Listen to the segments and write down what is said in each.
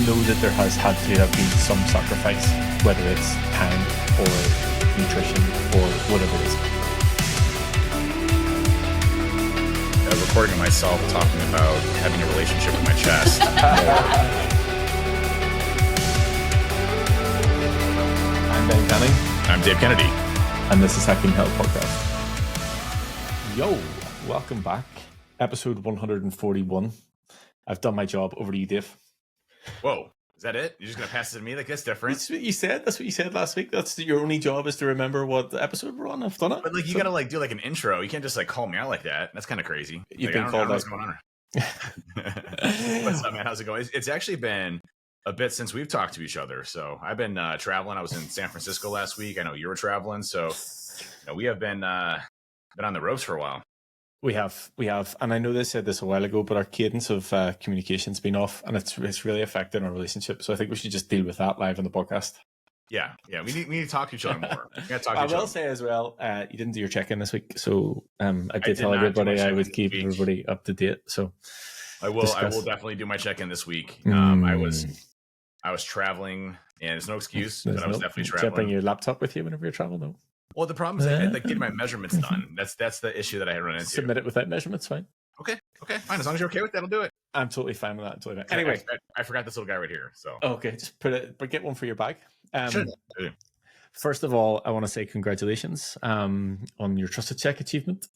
know that there has had to have been some sacrifice, whether it's time or nutrition or whatever it is. Recording of myself talking about having a relationship with my chest. I'm Ben Canning. I'm Dave Kennedy. And this is Hacking Hell Podcast. Yo, welcome back. Episode 141. I've done my job. Over to you, Dave. Whoa, is that it? You're just going to pass it to me? Like, that's different. That's what you said. That's what you said last week. That's your only job, is to remember what episode we're on. I've done it. But like, you got to like do like an intro. You can't just like call me out like that. That's kind of crazy. You've like, been called out. What's going on? What's up, man? How's it going? It's actually been a bit since we've talked to each other. So I've been traveling. I was in San Francisco last week. I know you were traveling. So we have been on the ropes for a while. We have, and I know they said this a while ago, but our cadence of communication's been off, and it's really affecting our relationship. So I think we should just deal with that live on the podcast. Yeah, we need to talk to each other more. I will say as well, you didn't do your check-in this week, so I did tell everybody I would keep everybody up to date. So I will definitely do my check-in this week. I was traveling, and there's no excuse, but I was definitely traveling. Bring your laptop with you whenever you're traveling, though. Well, the problem is I had getting my measurements done. That's the issue that I had run into. Submit it without measurements, fine. Okay, fine. As long as you're okay with that, I'll do it. I'm totally fine with that. Anyway, I forgot this little guy right here. So okay, just but get one for your bag. Sure. First of all, I want to say congratulations on your TrustedSec achievement.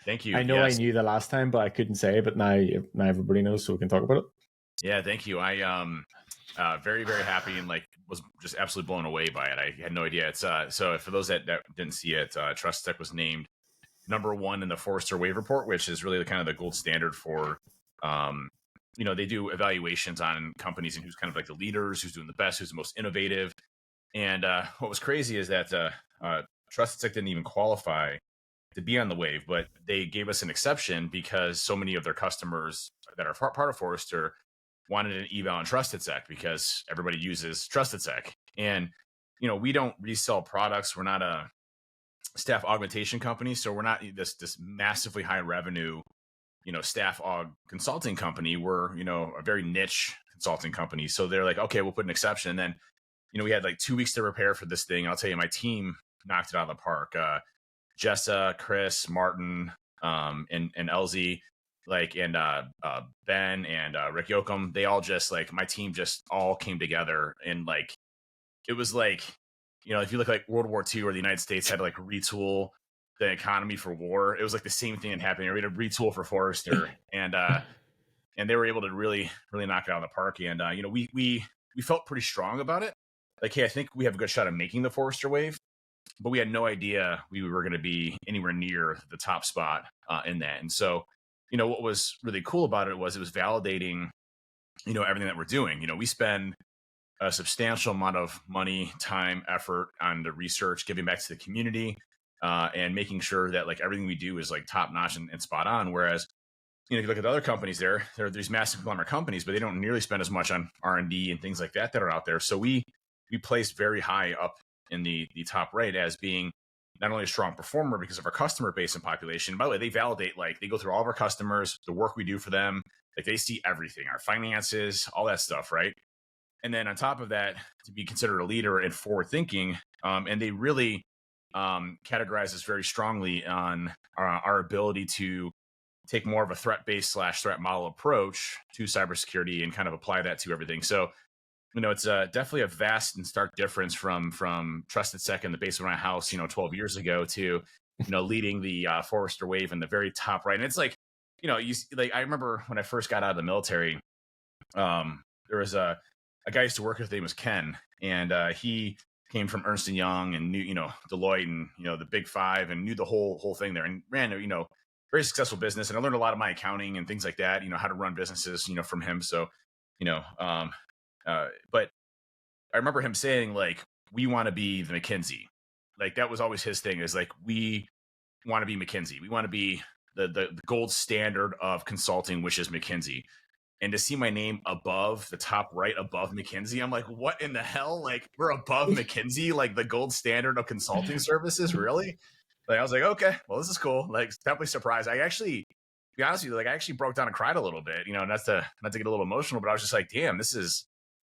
Thank you. I know I knew the last time, but I couldn't say it. But now everybody knows, so we can talk about it. Yeah, thank you. I very, very happy and like was just absolutely blown away by it. I had no idea. It's so for those that didn't see it, TrustedSec was named #1 in the Forrester Wave Report, which is really kind of the gold standard for they do evaluations on companies and who's kind of like the leaders, who's doing the best, who's the most innovative. And what was crazy is that TrustedSec didn't even qualify to be on the wave, but they gave us an exception because so many of their customers that are part of Forrester wanted an eval on TrustedSec because everybody uses TrustedSec. And, we don't resell products. We're not a staff augmentation company. So we're not this massively high revenue, staff aug consulting company. We're, a very niche consulting company. So they're like, okay, we'll put an exception. And then, we had like 2 weeks to prepare for this thing. I'll tell you, my team knocked it out of the park. Jessa, Chris, Martin, and LZ, and Ben and Rick Yoakum, they all just my team just all came together, and it was if you look like World War II, where the United States had to retool the economy for war, it was the same thing that happened. We had to retool for Forrester, and they were able to really, really knock it out of the park. And we felt pretty strong about it. Hey, I think we have a good shot at making the Forrester Wave, but we had no idea we were going to be anywhere near the top spot in that. And so, what was really cool about it was validating, everything that we're doing. We spend a substantial amount of money, time, effort on the research, giving back to the community, and making sure that everything we do is top notch and spot on. Whereas, if you look at the other companies, there are these massive conglomerate companies, but they don't nearly spend as much on R&D and things like that are out there. So we placed very high up in the top right as being not only a strong performer because of our customer base and population. By the way, they validate, they go through all of our customers, the work we do for them, they see everything, our finances, all that stuff, right? And then on top of that, to be considered a leader and forward thinking, and they really categorize us very strongly on our ability to take more of a threat-based / threat model approach to cybersecurity and kind of apply that to everything. So, it's definitely a vast and stark difference from TrustedSec in the basement of my house, 12 years ago to, leading the Forrester Wave in the very top right. And it's I remember when I first got out of the military, there was a guy I used to work with, his name was Ken, and he came from Ernst & Young and knew, Deloitte and, the Big Five, and knew the whole thing there, and ran, very successful business. And I learned a lot of my accounting and things like that, how to run businesses, from him. So, but I remember him saying, we want to be the McKinsey. That was always his thing, is we want to be McKinsey. We want to be the gold standard of consulting, which is McKinsey. And to see my name above the top right above McKinsey, I'm like, what in the hell? We're above McKinsey, the gold standard of consulting services, really? I was like, okay, well, this is cool. Definitely surprised. I actually, to be honest with you, I actually broke down and cried a little bit, not to get a little emotional, but I was just like, damn, this is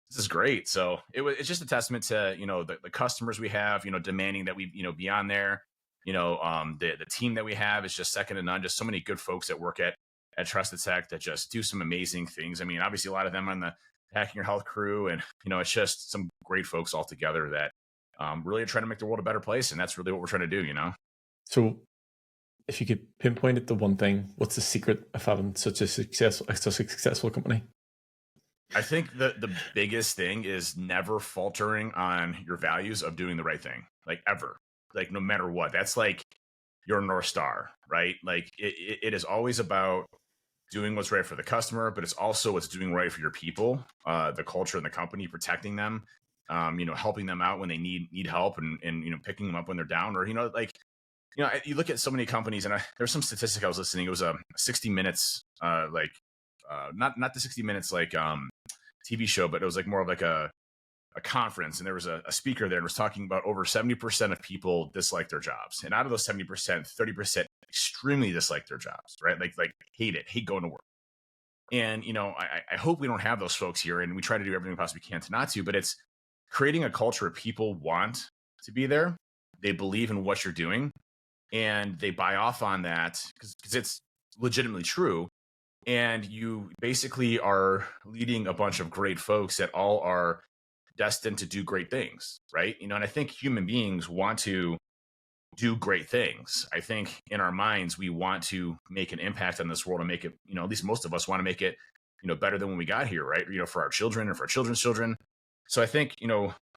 this is great. So it's just a testament to, the customers we have, demanding that we, be on there. The team that we have is just second to none. Just so many good folks that work at TrustedSec that just do some amazing things. I mean, obviously a lot of them on the Hacking Your Health crew, and it's just some great folks all together that really are trying to make the world a better place, and that's really what we're trying to do. So, if you could pinpoint it to one thing, what's the secret of having such a successful company? I think the biggest thing is never faltering on your values of doing the right thing, like ever, like no matter what. That's like your North Star, right? Like it is always about doing what's right for the customer, but it's also what's doing right for your people, the culture and the company, protecting them, helping them out when they need help, and picking them up when they're down, or you look at so many companies, and there's some statistic I was listening. It was 60 Minutes, not the 60 Minutes TV show, but it was like more of like a conference, and there was a speaker there and was talking about over 70% of people dislike their jobs, and out of those 70%, 30% extremely dislike their jobs, right? Like hate going to work. And I hope we don't have those folks here, and we try to do everything we possibly can to not to, but it's creating a culture where people want to be there, they believe in what you're doing, and they buy off on that because it's legitimately true. And you basically are leading a bunch of great folks that all are destined to do great things, right? And I think human beings want to do great things. I think in our minds, we want to make an impact on this world and make it, at least most of us want to make it, better than when we got here, right? For our children and for our children's children. So I think,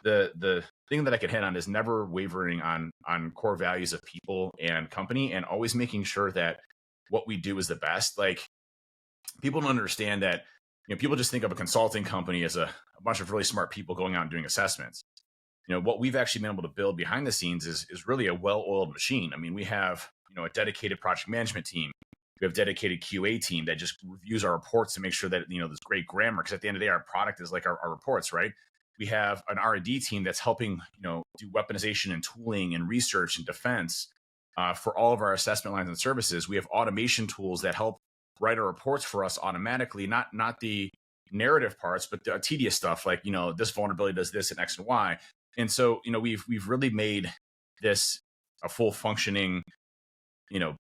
the thing that I could hit on is never wavering on core values of people and company, and always making sure that what we do is the best. Like, people don't understand that, people just think of a consulting company as a bunch of really smart people going out and doing assessments. What we've actually been able to build behind the scenes is really a well-oiled machine. I mean, we have, a dedicated project management team. We have a dedicated QA team that just reviews our reports to make sure that, there's great grammar. Because at the end of the day, our product is like our reports, right? We have an R&D team that's helping, do weaponization and tooling and research and defense for all of our assessment lines and services. We have automation tools that help write our reports for us automatically, not the narrative parts, but the tedious stuff like, this vulnerability does this and X and Y. And so, we've really made this a full functioning,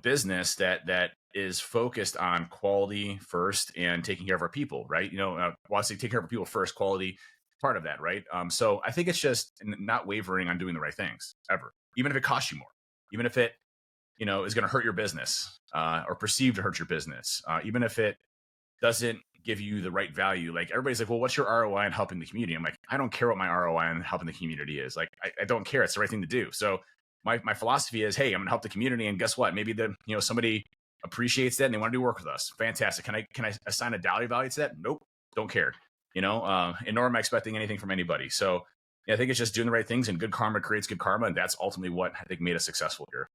business that is focused on quality first and taking care of our people, right? Well, I say take care of our people first, quality part of that, right? So I think it's just not wavering on doing the right things ever, even if it costs you more, even if it, is going to hurt your business or perceived to hurt your business, even if it doesn't give you the right value. Like, everybody's like, well, what's your ROI in helping the community? I'm like, I don't care what my ROI in helping the community is. Like, I don't care. It's the right thing to do. So my philosophy is, hey, I'm gonna help the community, and guess what? Maybe somebody appreciates that and they want to do work with us. Fantastic. Can I assign a dollar value to that? Nope. Don't care. And nor am I expecting anything from anybody. So yeah, I think it's just doing the right things, and good karma creates good karma. And that's ultimately what I think made us successful here.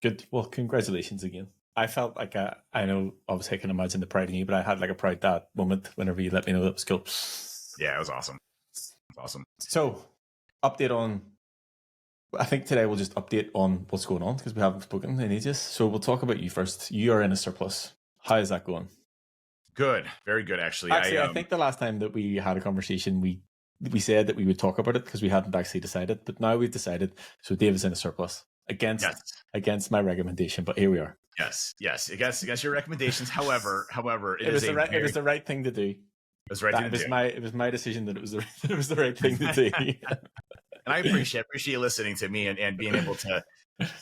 Good. Well, congratulations again. I felt like I know, obviously I can imagine the pride in you, but I had like a proud dad moment whenever you let me know that was cool. Yeah, it was awesome. Awesome. So, update on, I think today we'll just update on what's going on because we haven't spoken in ages. So we'll talk about you first. You are in a surplus. How is that going? Good. Very good, actually. I think the last time that we had a conversation, we said that we would talk about it because we hadn't actually decided, but now we've decided. So Dave is in a surplus against my recommendation, but here we are. Yes. Against your recommendations. However, it was the right thing to do. It was the right thing to do. It was my decision that it was the right thing to do. And I appreciate listening to me and being able to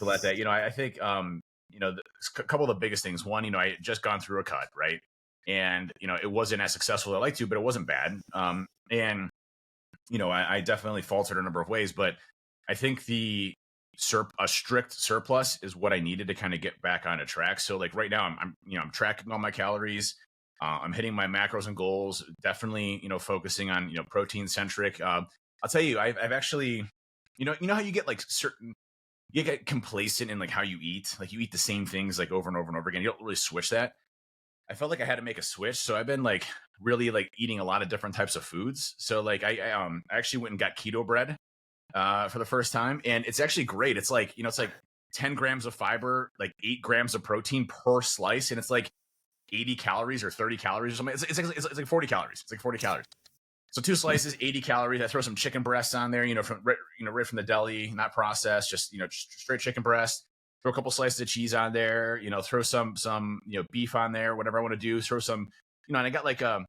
let that. I think a couple of the biggest things. One, I had just gone through a cut, right, and it wasn't as successful as I like to, but it wasn't bad. And I definitely faltered a number of ways, but I think a strict surplus is what I needed to kind of get back on a track. So like right now I'm tracking all my calories. I'm hitting my macros and goals, definitely, focusing on, protein centric. I'll tell you, I've actually, how you get like you get complacent in like how you eat, like you eat the same things like over and over and over again. You don't really switch that. I felt like I had to make a switch. So I've been like really like eating a lot of different types of foods. So like I actually went and got keto bread for the first time. And it's actually great. It's like, it's like 10 grams of fiber, like 8 grams of protein per slice. And it's like 80 calories or 30 calories or something. It's like 40 calories. It's like 40 calories. So 2 slices, 80 calories. I throw some chicken breasts on there, right from the deli, not processed, just straight chicken breast. Throw a couple slices of cheese on there, throw some beef on there, whatever I want to do. Throw some, and I got like a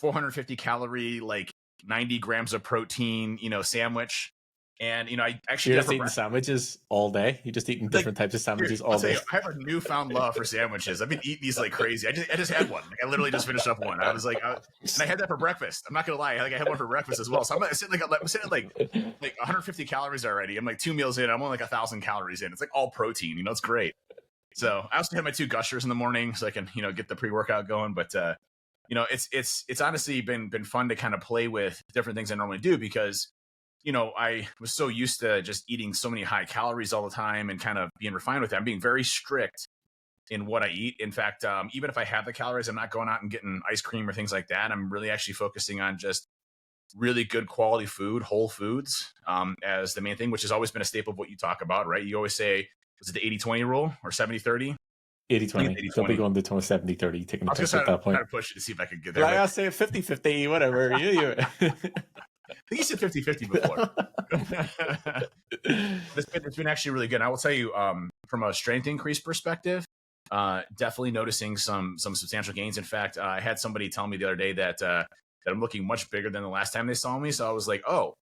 450 calorie, like 90 grams of protein, sandwich. And I actually you're just eating sandwiches all day. You're just eating different types of sandwiches all day. I have a newfound love for sandwiches. I've been eating these like crazy. I just had one. Like, I literally just finished up one. I was like, and I had that for breakfast. I'm not gonna lie. I had one for breakfast as well. So I'm sitting at like 150 calories already. I'm like 2 meals in. I'm only like 1,000 calories in. It's like all protein. It's great. So I also have my 2 gushers in the morning, so I can get the pre-workout going. But it's honestly been fun to kind of play with different things I normally do, because I was so used to just eating so many high calories all the time and kind of being refined with it. I'm being very strict in what I eat. In fact, even if I have the calories, I'm not going out and getting ice cream or things like that. I'm really actually focusing on just really good quality food, whole foods, as the main thing, which has always been a staple of what you talk about, right? You always say, was it the 80-20 rule or 70-30? 80-20. Don't be going to 70-30, taking a piss at that point. I was trying to push it to see if I could get there. Like, I'll say 50-50, whatever. I think you said 50-50 before. It's been actually really good. And I will tell you, from a strength increase perspective, definitely noticing some substantial gains. In fact, I had somebody tell me the other day that I'm looking much bigger than the last time they saw me. So I was like, oh,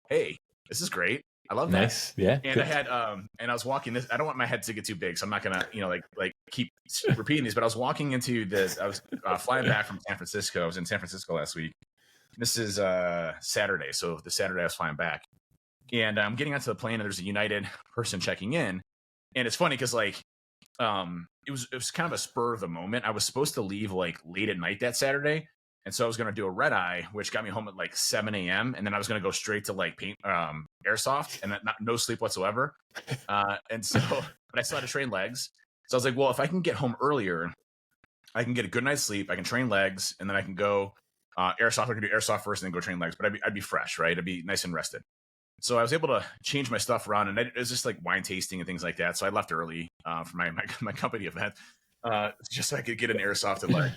hey, this is great. I love that. Nice. Yeah. And good. I had and I was walking this. I don't want my head to get too big, so I'm not gonna like keep repeating these. But I was walking into this. I was flying back from San Francisco. I was in San Francisco last week. This is Saturday, so the Saturday I was flying back, and I'm getting onto the plane, and there's a United person checking in, and it's funny because it was kind of a spur of the moment. I was supposed to leave like late at night that Saturday, and so I was going to do a red eye, which got me home at like 7 a.m. and then I was going to go straight to like paint airsoft, and no sleep whatsoever. And so, but I still had to train legs, so I was like, well, if I can get home earlier, I can get a good night's sleep, I can train legs, and then I can go. Airsoft, I could do airsoft first and then go train legs, but I'd be fresh, right? I'd be nice and rested. So I was able to change my stuff around, and it was just like wine tasting and things like that. So I left early for my company event, just so I could get an airsoft and leg.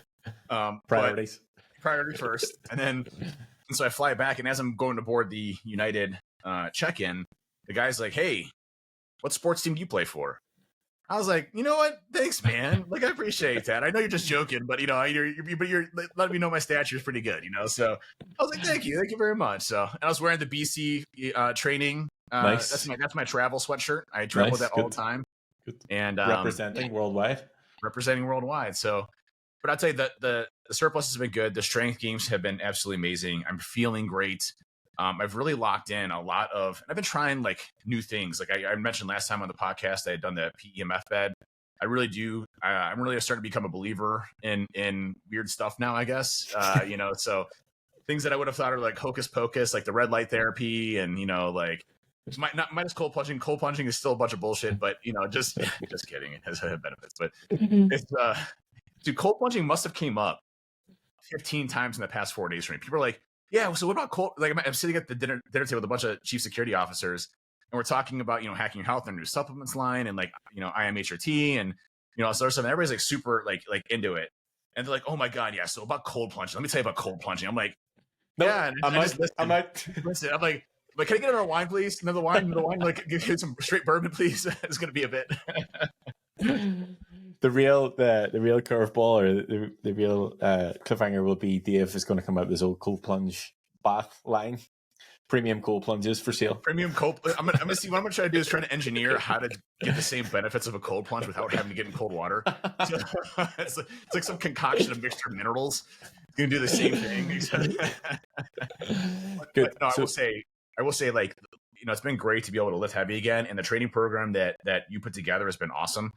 Priority first, and so I fly back, and as I'm going to board the United check-in, the guy's like, "Hey, what sports team do you play for?" I was like, you know what? Thanks, man. Like, I appreciate that. I know you're just joking, but you're letting me know my stature is pretty good, So I was like, thank you very much. So, and I was wearing the BC training. Nice. That's my travel sweatshirt. I travel with that all the time. Good. And representing worldwide. So, but I'll tell you that the surplus has been good. The strength games have been absolutely amazing. I'm feeling great. I've really locked in a lot of, and I've been trying like new things. Like I mentioned last time on the podcast, I had done the PEMF bed. I really do. I'm really starting to become a believer in weird stuff now, I guess. So things that I would have thought are like hocus pocus, like the red light therapy, and like minus cold plunging. Cold plunging is still a bunch of bullshit, but just kidding. It has benefits, but it's dude, cold plunging must have came up 15 times in the past 4 days for me. People are like, yeah, so what about cold? Like, I'm sitting at the dinner table with a bunch of chief security officers, and we're talking about hacking your health and new supplements line, and like IMHRT and all sort of stuff. And everybody's like super like into it, and they're like, oh my god, yeah. So about cold plunging, let me tell you about cold plunging. I'm like, no, yeah, I'm listen. I'm like, can I get another wine, please? Another wine, like give some straight bourbon, please. It's gonna be a bit. The real curveball, or the real cliffhanger will be Dave is going to come out with his old cold plunge bath line. Premium cold plunges for sale. Premium cold. I'm gonna see what I'm gonna try to do is try to engineer how to get the same benefits of a cold plunge without having to get in cold water. So, it's like some concoction of mixture of minerals. It's gonna do the same thing. Good. But no, I will say, like it's been great to be able to lift heavy again, and the training program that you put together has been awesome.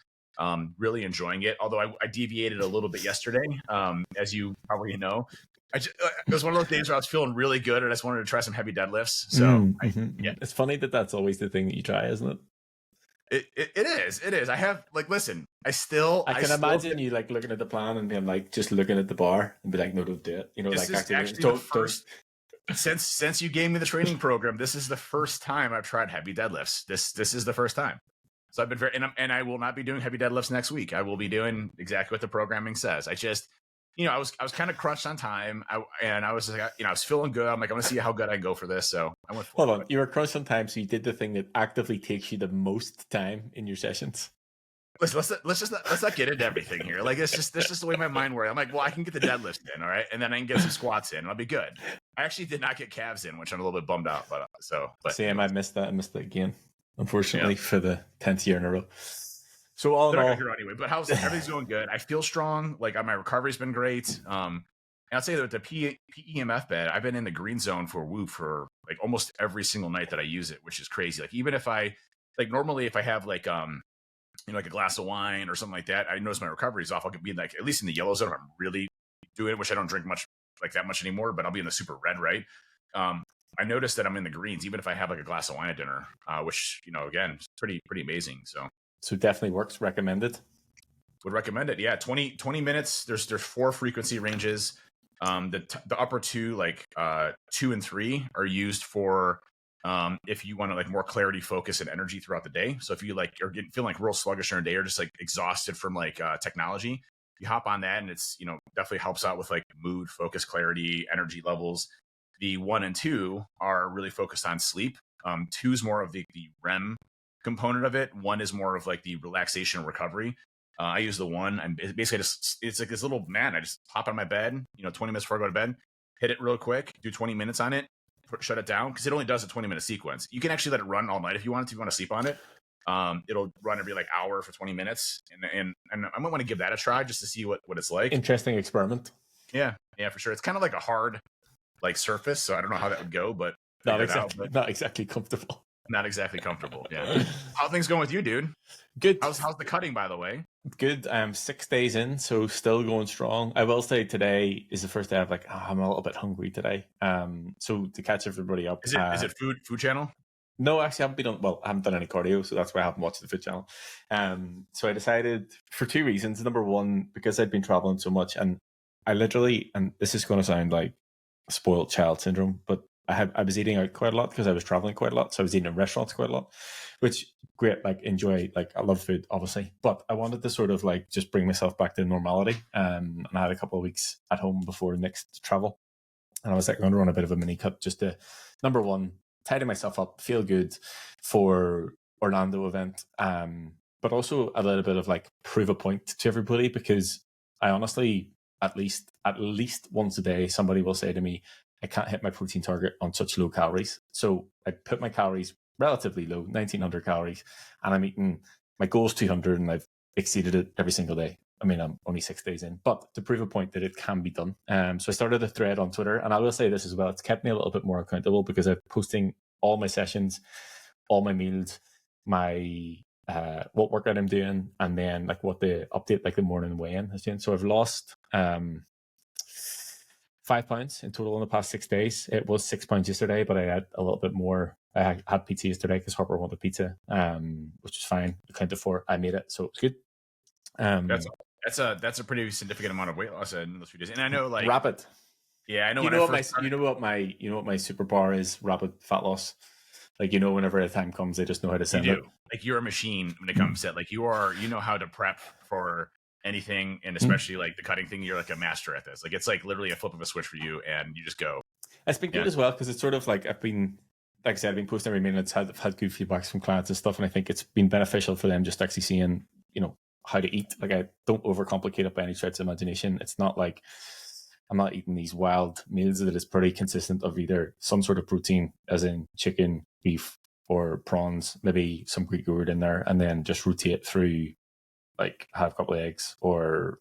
Really enjoying it. Although I deviated a little bit yesterday, as you probably know. It was one of those days where I was feeling really good, and I just wanted to try some heavy deadlifts. So yeah, it's funny that's always the thing that you try, isn't it? It is. I have listen. I can imagine you like looking at the plan and being like just looking at the bar and be like, no, don't do it. This is actually the first. Since you gave me the training program, this is the first time I've tried heavy deadlifts. This is the first time. So I've been and I will not be doing heavy deadlifts next week. I will be doing exactly what the programming says. I just, I was kind of crunched on time. I was like, I was feeling good. I'm like, I'm gonna see how good I can go for this. So I went for it. Hold on, you were crunched on time, so you did the thing that actively takes you the most time in your sessions. Let's not get into everything here. Like that's just the way my mind works. I'm like, well, I can get the deadlift in, all right, and then I can get some squats in, and I'll be good. I actually did not get calves in, which I'm a little bit bummed out. But Same, I missed that. I missed it again, unfortunately, for the 10th year in a row. So all in all, anyway. But everything's going good. I feel strong. Like my recovery's been great. And I'll say that the PEMF bed, I've been in the green zone for like almost every single night that I use it, which is crazy. Like even if I normally if I have like like a glass of wine or something like that, I notice my recovery's off. I'll be like at least in the yellow zone if I'm really doing it, which I don't drink that much anymore, but I'll be in the super red, right? I noticed that I'm in the greens, even if I have like a glass of wine at dinner, which, again, it's pretty amazing. So definitely works. Recommended. Would recommend it. Yeah. 20 minutes. There's 4 frequency ranges. The upper 2, like 2 and 3 are used for, if you want to like more clarity, focus, and energy throughout the day. So if you like are feeling like real sluggish in a day or just like exhausted from like technology, you hop on that and it's definitely helps out with like mood, focus, clarity, energy levels. The 1 and 2 are really focused on sleep. 2 is more of the REM component of it. 1 is more of like the relaxation and recovery. I use the 1. I'm basically it's like this little mat. I just hop on my bed, 20 minutes before I go to bed, hit it real quick, do 20 minutes on it, shut it down because it only does a 20-minute sequence. You can actually let it run all night if you want to. If you want to sleep on it, it'll run every like hour for 20 minutes, and I might want to give that a try just to see what it's like. Interesting experiment. Yeah, for sure. It's kind of like a hard like surface, so I don't know how that would go, but not exactly comfortable. Not exactly comfortable. Yeah. How things going with you, dude? Good. How's the cutting, by the way? Good. 6 days in, so still going strong. I will say today is the first day I'm a little bit hungry today. So to catch everybody up, is it food channel? No, actually, I haven't done any cardio, so that's why I haven't watched the food channel. So I decided for 2 reasons. Number one, because I'd been traveling so much, and I literally, and this is going to sound like spoiled child syndrome, but I was eating out quite a lot because I was traveling quite a lot. So I was eating in restaurants quite a lot, which great, enjoy, I love food, obviously. But I wanted to sort of just bring myself back to normality. And I had a couple of weeks at home before next travel. And I was going to run a bit of a mini cut just to, number one, tidy myself up, feel good for Orlando event. But also a little bit of prove a point to everybody, because I honestly, at least once a day, somebody will say to me, I can't hit my protein target on such low calories. So I put my calories relatively low, 1900 calories, and I'm eating, my goal is 200, and I've exceeded it every single day. I mean, I'm only 6 days in, but to prove a point that it can be done. So I started a thread on Twitter, and I will say this as well. It's kept me a little bit more accountable because I'm posting all my sessions, all my meals, my what workout I'm doing, and then what the update, the morning weigh-in is doing. So I've lost 5 pounds in total in the past 6 days. It was 6 pounds yesterday, but I had a little bit more. I had pizza yesterday because Harper wanted pizza, which is fine. Accounted for. I made it, so it's good. That's a pretty significant amount of weight loss in those few days. And I know rapid. Yeah, I know. You know what my superpower is? Rapid fat loss. Whenever the time comes, I just know how to send it. You're a machine when it comes to you know how to prep for anything, and especially the cutting thing. You're a master at this. It's literally a flip of a switch for you, and you just go. It's been good as well, because it's sort of I've been, like I said, I've been posting every minute. I've had good feedbacks from clients and stuff, and I think it's been beneficial for them just actually seeing how to eat. I don't overcomplicate it by any stretch of imagination. It's not I'm not eating these wild meals. That is pretty consistent of either some sort of protein, as in chicken, beef, or prawns, maybe some Greek yogurt in there, and then just rotate through have a couple of eggs or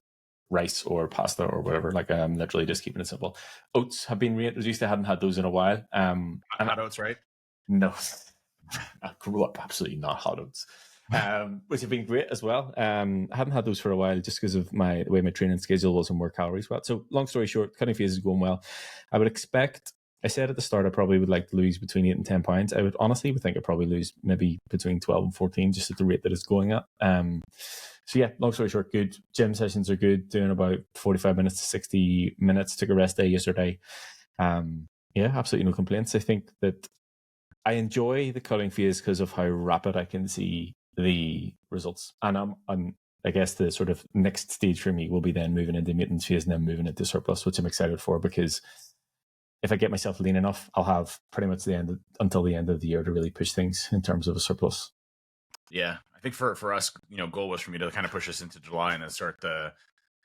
rice or pasta or whatever. I'm literally just keeping it simple. Oats have been reintroduced. I hadn't had those in a while. Hot oats, right? No, I grew up absolutely not hot oats, which have been great as well. I hadn't had those for a while just because of the way my training schedule was and where calories were. So long story short, cutting phase is going well. I would expect, I said at the start, I probably would like to lose between 8 and 10 pounds. I would honestly think I'd probably lose maybe between 12 and 14, just at the rate that it's going at. So yeah, long story short, good. Gym sessions are good, doing about 45 minutes to 60 minutes. Took a rest day yesterday. Yeah, absolutely no complaints. I think that I enjoy the cutting phase because of how rapid I can see the results. And I'm I guess the sort of next stage for me will be then moving into maintenance phase and then moving into surplus, which I'm excited for, because if I get myself lean enough, I'll have pretty much until the end of the year to really push things in terms of a surplus. Yeah, I think for us, goal was for me to kind of push us into July and then start the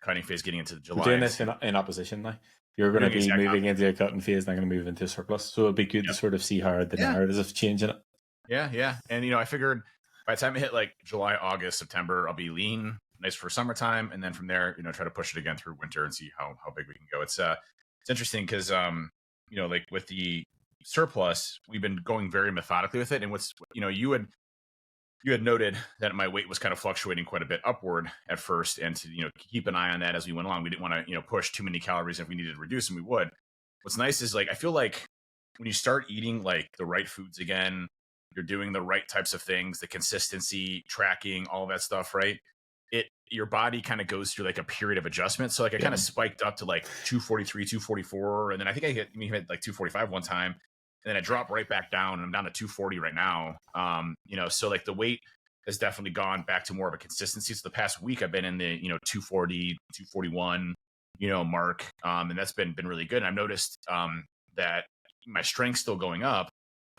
cutting phase getting into July. We're doing this in opposition now. You're going to be moving into a cutting phase, and I'm going to move into surplus. So it'd be good to sort of see how the narrative is changing it. Yeah. And, I figured by the time I hit like July, August, September, I'll be lean, nice for summertime. And then from there, try to push it again through winter and see how big we can go. It's interesting because, like with the surplus, we've been going very methodically with it. And what's, you had noted that my weight was kind of fluctuating quite a bit upward at first, and to keep an eye on that as we went along. We didn't want to push too many calories. If we needed to reduce them, we would. What's nice is like I feel like when you start eating like the right foods again, you're doing the right types of things, the consistency, tracking, all of that stuff, right? Your body kind of goes through like a period of adjustment. So like I kind of spiked up to like 243, 244, and then I think I hit like 245 one time. And then I dropped right back down, and I'm down to 240 right now. So like the weight has definitely gone back to more of a consistency. So the past week I've been in the 240, 241 mark, and that's been really good. And I've noticed that my strength's still going up,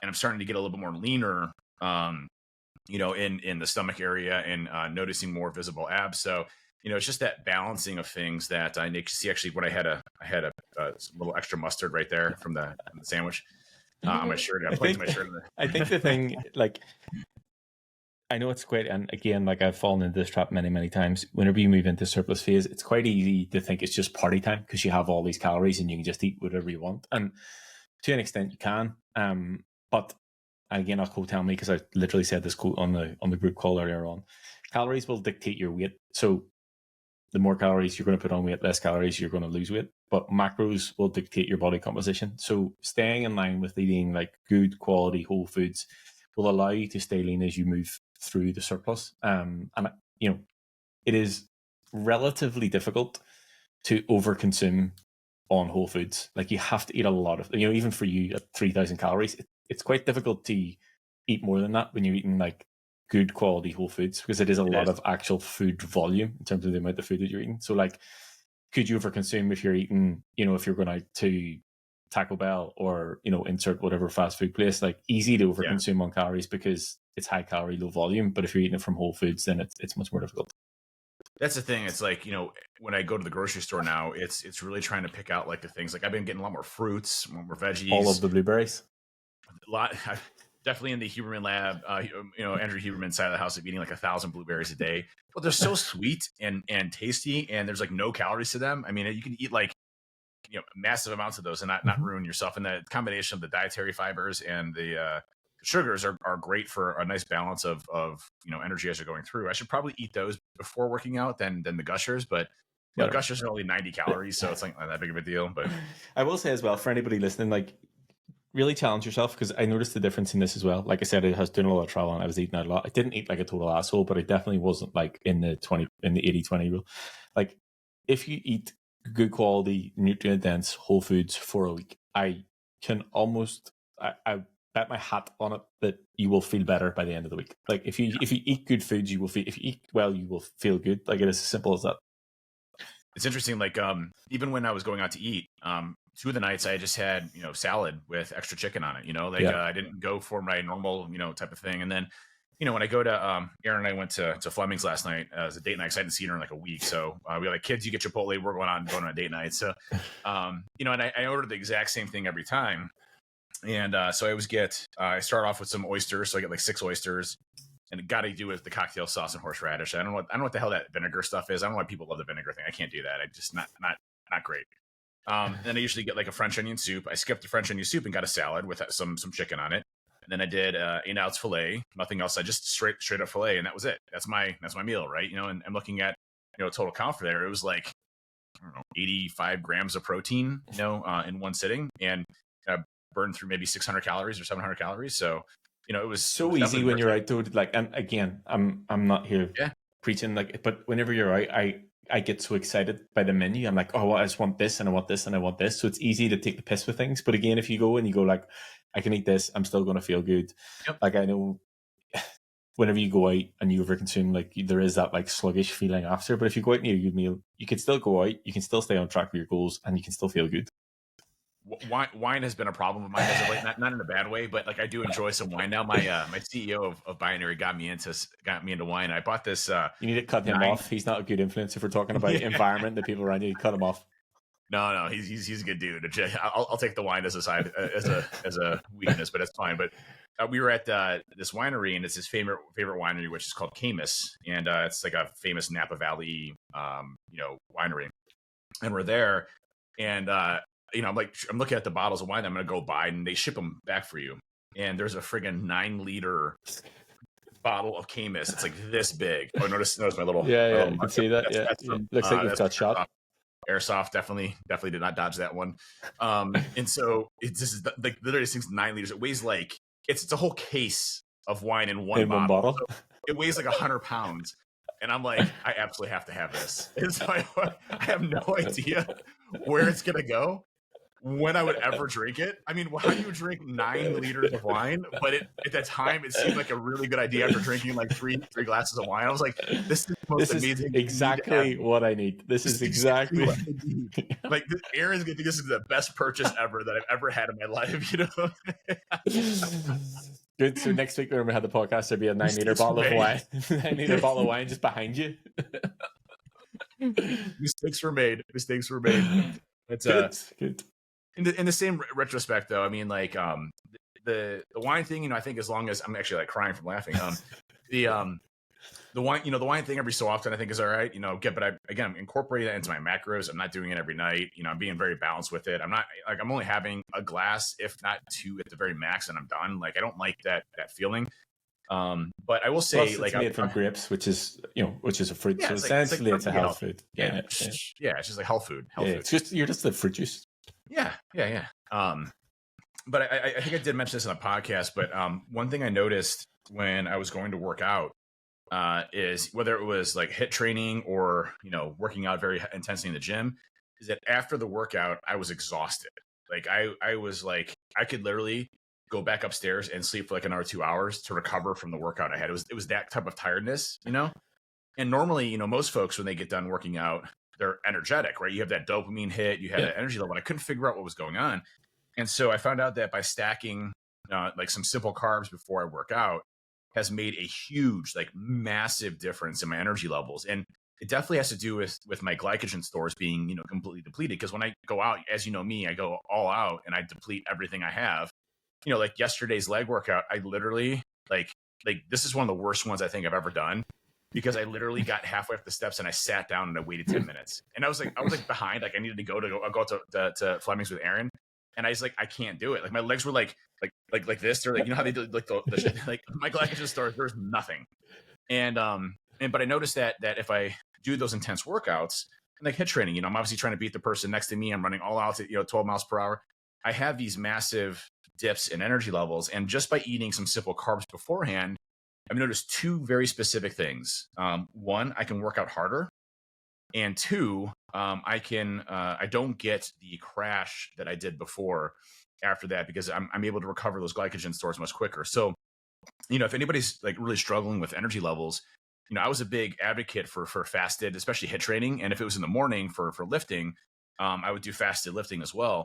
and I'm starting to get a little bit more leaner, in the stomach area, and noticing more visible abs. So it's just that balancing of things that I need to see. Actually, when I had a little extra mustard right there from the sandwich. On my shirt. I think the thing, like, I know it's quite, and again, like I've fallen into this trap many, many times. Whenever you move into surplus phase, it's quite easy to think it's just party time because you have all these calories and you can just eat whatever you want. And to an extent, you can. But again, I'll quote tell me because I literally said this quote on the group call earlier on. Calories will dictate your weight. So the more calories you're going to put on weight, less calories you're going to lose weight. But macros will dictate your body composition. So staying in line with eating like good quality whole foods will allow you to stay lean as you move through the surplus. And it is relatively difficult to overconsume on whole foods. Like you have to eat a lot of, even for you at 3,000 calories, it's quite difficult to eat more than that when you're eating like good quality whole foods, because it is a lot of actual food volume in terms of the amount of food that you're eating. So like, could you overconsume if you're eating, if you're going out to Taco Bell or, insert whatever fast food place, like easy to overconsume on calories because it's high calorie, low volume. But if you're eating it from whole foods, then it's much more difficult. That's the thing. It's like, when I go to the grocery store now, it's really trying to pick out like the things, like I've been getting a lot more fruits, more veggies. All of the blueberries. A lot. Definitely in the Huberman lab, Andrew Huberman side of the house of eating like 1,000 blueberries a day. But they're so sweet and tasty, and there's like no calories to them. I mean, you can eat like massive amounts of those and not ruin yourself. And the combination of the dietary fibers and the sugars are great for a nice balance of energy as you're going through. I should probably eat those before working out than the Gushers, but Gushers are only 90 calories, so it's like not that big of a deal. But I will say as well, for anybody listening, like, really challenge yourself, because I noticed the difference in this as well. Like I said, I was doing a lot of travel and I was eating out a lot. I didn't eat like a total asshole, but I definitely wasn't like in the 80-20 rule. Like if you eat good quality, nutrient dense whole foods for a week, I can almost, I bet my hat on it that you will feel better by the end of the week. Like if you eat good foods, you will feel, if you eat well, you will feel good. Like it is as simple as that. It's interesting. Like even when I was going out to eat, 2 of the nights I just had, salad with extra chicken on it, I didn't go for my normal, type of thing. And then, when I go to, Aaron and I went to Fleming's last night as a date night, 'cause I hadn't seen her in like a week. So we were like, kids, you get Chipotle, we're going on a date night. So, and I ordered the exact same thing every time. And so I always I start off with some oysters. So I get like 6 oysters, and it got to do with the cocktail sauce and horseradish. I don't know what the hell that vinegar stuff is. I don't know why people love the vinegar thing. I can't do that. I just not great. Then I usually get like a French onion soup. I skipped the French onion soup and got a salad with some chicken on it. And then I did 8 ounce filet, nothing else. I just straight up filet, and that was it. That's my meal, right? And I'm looking at total count for there. It was like, I don't know, 85 grams of protein, in one sitting, and burned through maybe 600 calories or 700 calories. So it was so easy when you're out, though. Like, and again, I'm not here preaching, like, but whenever you're out, I get so excited by the menu. I'm like, oh, I just want this and I want this and I want this. So it's easy to take the piss with things. But again, if you go like, I can eat this, I'm still going to feel good. Yep. Like I know whenever you go out and you overconsume, like there is that like sluggish feeling after. But if you go out and eat a good meal, you can still go out, you can still stay on track with your goals, and you can still feel good. Wine has been a problem of mine as of late, not in a bad way, but like I do enjoy some wine now. My CEO of Binary got me into wine. I bought this. You need to cut him off. He's not a good influence if we're talking about environment, the people around you. You cut him off. No, he's a good dude. I'll take the wine as a side as a weakness, but that's fine. But we were at this winery, and it's his favorite winery, which is called Camus, and it's like a famous Napa Valley winery. And we're there, and I'm looking at the bottles of wine that I'm going to go buy, and they ship them back for you. And there's a friggin' 9-liter bottle of Camus. It's like this big. Oh, notice my little. Yeah, you can see that. Looks like you've got shot. Airsoft definitely did not dodge that one. And so this is like literally this thing's 9 liters. It weighs like it's a whole case of wine in one bottle. So it weighs like 100 pounds. And I'm like, I absolutely have to have this. And so I have no idea where it's gonna go, when I would ever drink it. I mean, how do you drink 9 liters of wine? But at that time, it seemed like a really good idea after drinking like three glasses of wine. I was like, this is the most amazing. Exactly what I need. This is exactly what I need. Like, Aaron's gonna think this is the best purchase ever that I've ever had in my life. Good. So next week when we have the podcast, there'll be a 9-liter bottle of wine. 9-liter bottle of wine just behind you. Mistakes were made. It's good. In the same retrospect, though, I mean, like the wine thing, I think as long as I'm actually like crying from laughing, the wine thing every so often I think is all right, but I'm incorporating that into my macros. I'm not doing it every night. I'm being very balanced with it. I'm only having a glass, if not 2 at the very max, and I'm done. Like, I don't like that feeling. But I will say, plus, it's made from grapes, which is a fruit. So essentially, it's a health food. Yeah, it's just like health food. It's just you're just the fruit juice. Yeah. But I think I did mention this on a podcast. But one thing I noticed when I was going to work out is whether it was like HIIT training or working out very intensely in the gym, is that after the workout I was exhausted. Like I was like I could literally go back upstairs and sleep for like another 2 hours to recover from the workout I had. It was that type of tiredness, And normally, most folks when they get done working out, they're energetic, right? You have that dopamine hit, you have that energy level. And I couldn't figure out what was going on. And so I found out that by stacking like some simple carbs before I work out has made a huge, like massive difference in my energy levels. And it definitely has to do with my glycogen stores being, completely depleted. Because when I go out, as you know me, I go all out and I deplete everything I have. Like yesterday's leg workout, I literally like this is one of the worst ones I think I've ever done. Because I literally got halfway up the steps and I sat down and I waited 10 minutes. And I was like behind, like I needed to go to Fleming's with Aaron. And I was like, I can't do it. Like my legs were like this. They're like, how they do like the like my glycogen stores, there's nothing. But I noticed that if I do those intense workouts and like HIIT training, I'm obviously trying to beat the person next to me. I'm running all out at 12 miles per hour. I have these massive dips in energy levels. And just by eating some simple carbs beforehand, I've noticed 2 very specific things. 1, I can work out harder, and 2, I don't get the crash that I did before after that because I'm able to recover those glycogen stores much quicker. So, if anybody's like really struggling with energy levels, I was a big advocate for fasted, especially HIIT training, and if it was in the morning for lifting, I would do fasted lifting as well.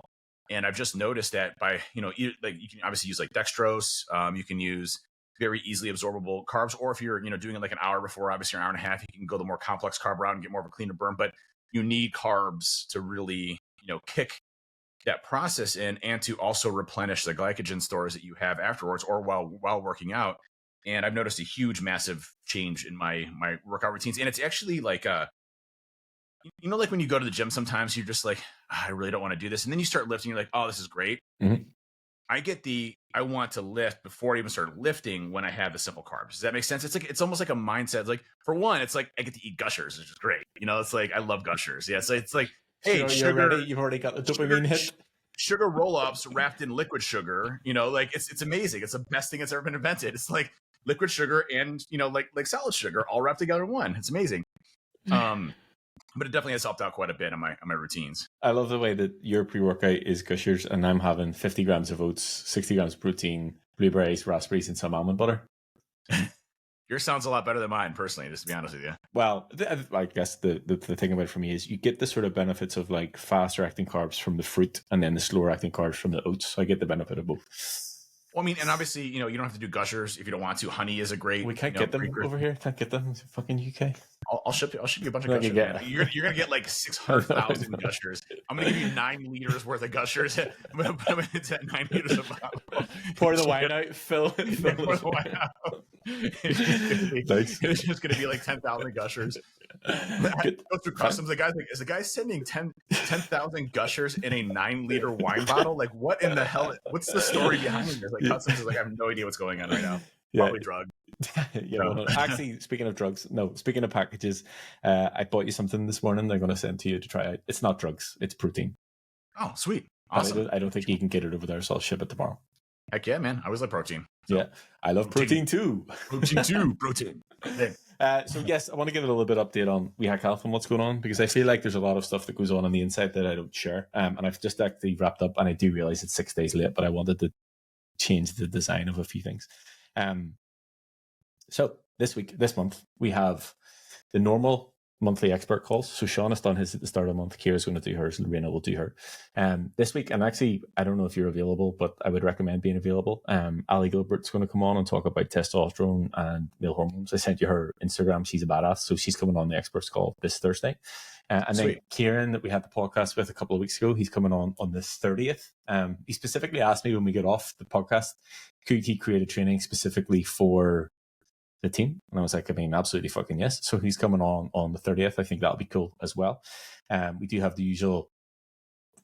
And I've just noticed that by you can obviously use like dextrose, you can use very easily absorbable carbs, or if you're doing it like an hour before, obviously an hour and a half, you can go the more complex carb route and get more of a cleaner burn. But you need carbs to really kick that process in, and to also replenish the glycogen stores that you have afterwards or while working out. And I've noticed a huge, massive change in my workout routines. And it's actually like like when you go to the gym, sometimes you're just like, I really don't want to do this, and then you start lifting, you're like, oh, this is great. Mm-hmm. I want to lift before I even started lifting when I have the simple carbs. Does that make sense? It's almost like a mindset. It's like, for one, it's like I get to eat Gushers, which is great. It's like I love Gushers. Yeah, so it's like, hey, sugar, you've already got the dopamine hit. Sugar roll-ups wrapped in liquid sugar. Like it's amazing. It's the best thing that's ever been invented. It's like liquid sugar and like solid sugar all wrapped together in one. It's amazing. But it definitely has helped out quite a bit on my routines. I love the way that your pre-workout is Gushers, and I'm having 50 grams of oats, 60 grams of protein, blueberries, raspberries, and some almond butter. Yours sounds a lot better than mine, personally, just to be honest with you. Well, I guess the thing about it for me is you get the sort of benefits of like faster acting carbs from the fruit and then the slower acting carbs from the oats. So I get the benefit of both. Well, I mean, and obviously, you don't have to do gushers if you don't want to. Honey is a great. We can't get them over here. Can't get them in fucking UK. I'll ship you a bunch of gushers. Man. You're gonna get like 600,000 gushers. I'm gonna give you 9 liters worth of gushers. I'm gonna put them into 9 liters of bottle. Pour the wine out. Fill pour the wine out. It's just gonna be like 10,000 gushers. Go through customs. The guy's like, is the guy sending 10,000 gushers in a 9-liter wine bottle? Like, what in the hell? What's the story behind this? Like, customs is like, I have no idea what's going on right now. Probably drug. Actually, speaking of packages, I bought you something this morning. They're going to send to you to try it. It's not drugs. It's protein. Oh, sweet. Awesome. I don't think you can get it over there, so I'll ship it tomorrow. Heck yeah, man. I always like protein. So. Yeah, I love protein too. Protein. So yes, I want to give it a little bit update on We Hack Health and what's going on, because I feel like there's a lot of stuff that goes on the inside that I don't share. And I've just actually wrapped up, and I do realize it's 6 days late, but I wanted to change the design of a few things. So this month, we have the normal monthly expert calls. So Sean has done his at the start of the month. Kira's going to do hers. Lorena will do her. This week, and actually, I don't know if you're available, but I would recommend being available. Ali Gilbert's going to come on and talk about testosterone and male hormones. I sent you her Instagram. She's a badass. So she's coming on the experts call this Thursday. And then Kieran, that we had the podcast with a couple of weeks ago, he's coming on the 30th. He specifically asked me when we get off the podcast, could he create a training specifically for the team? And I was like, I mean, absolutely fucking yes. So he's coming on the 30th. I think that'll be cool as well. We do have the usual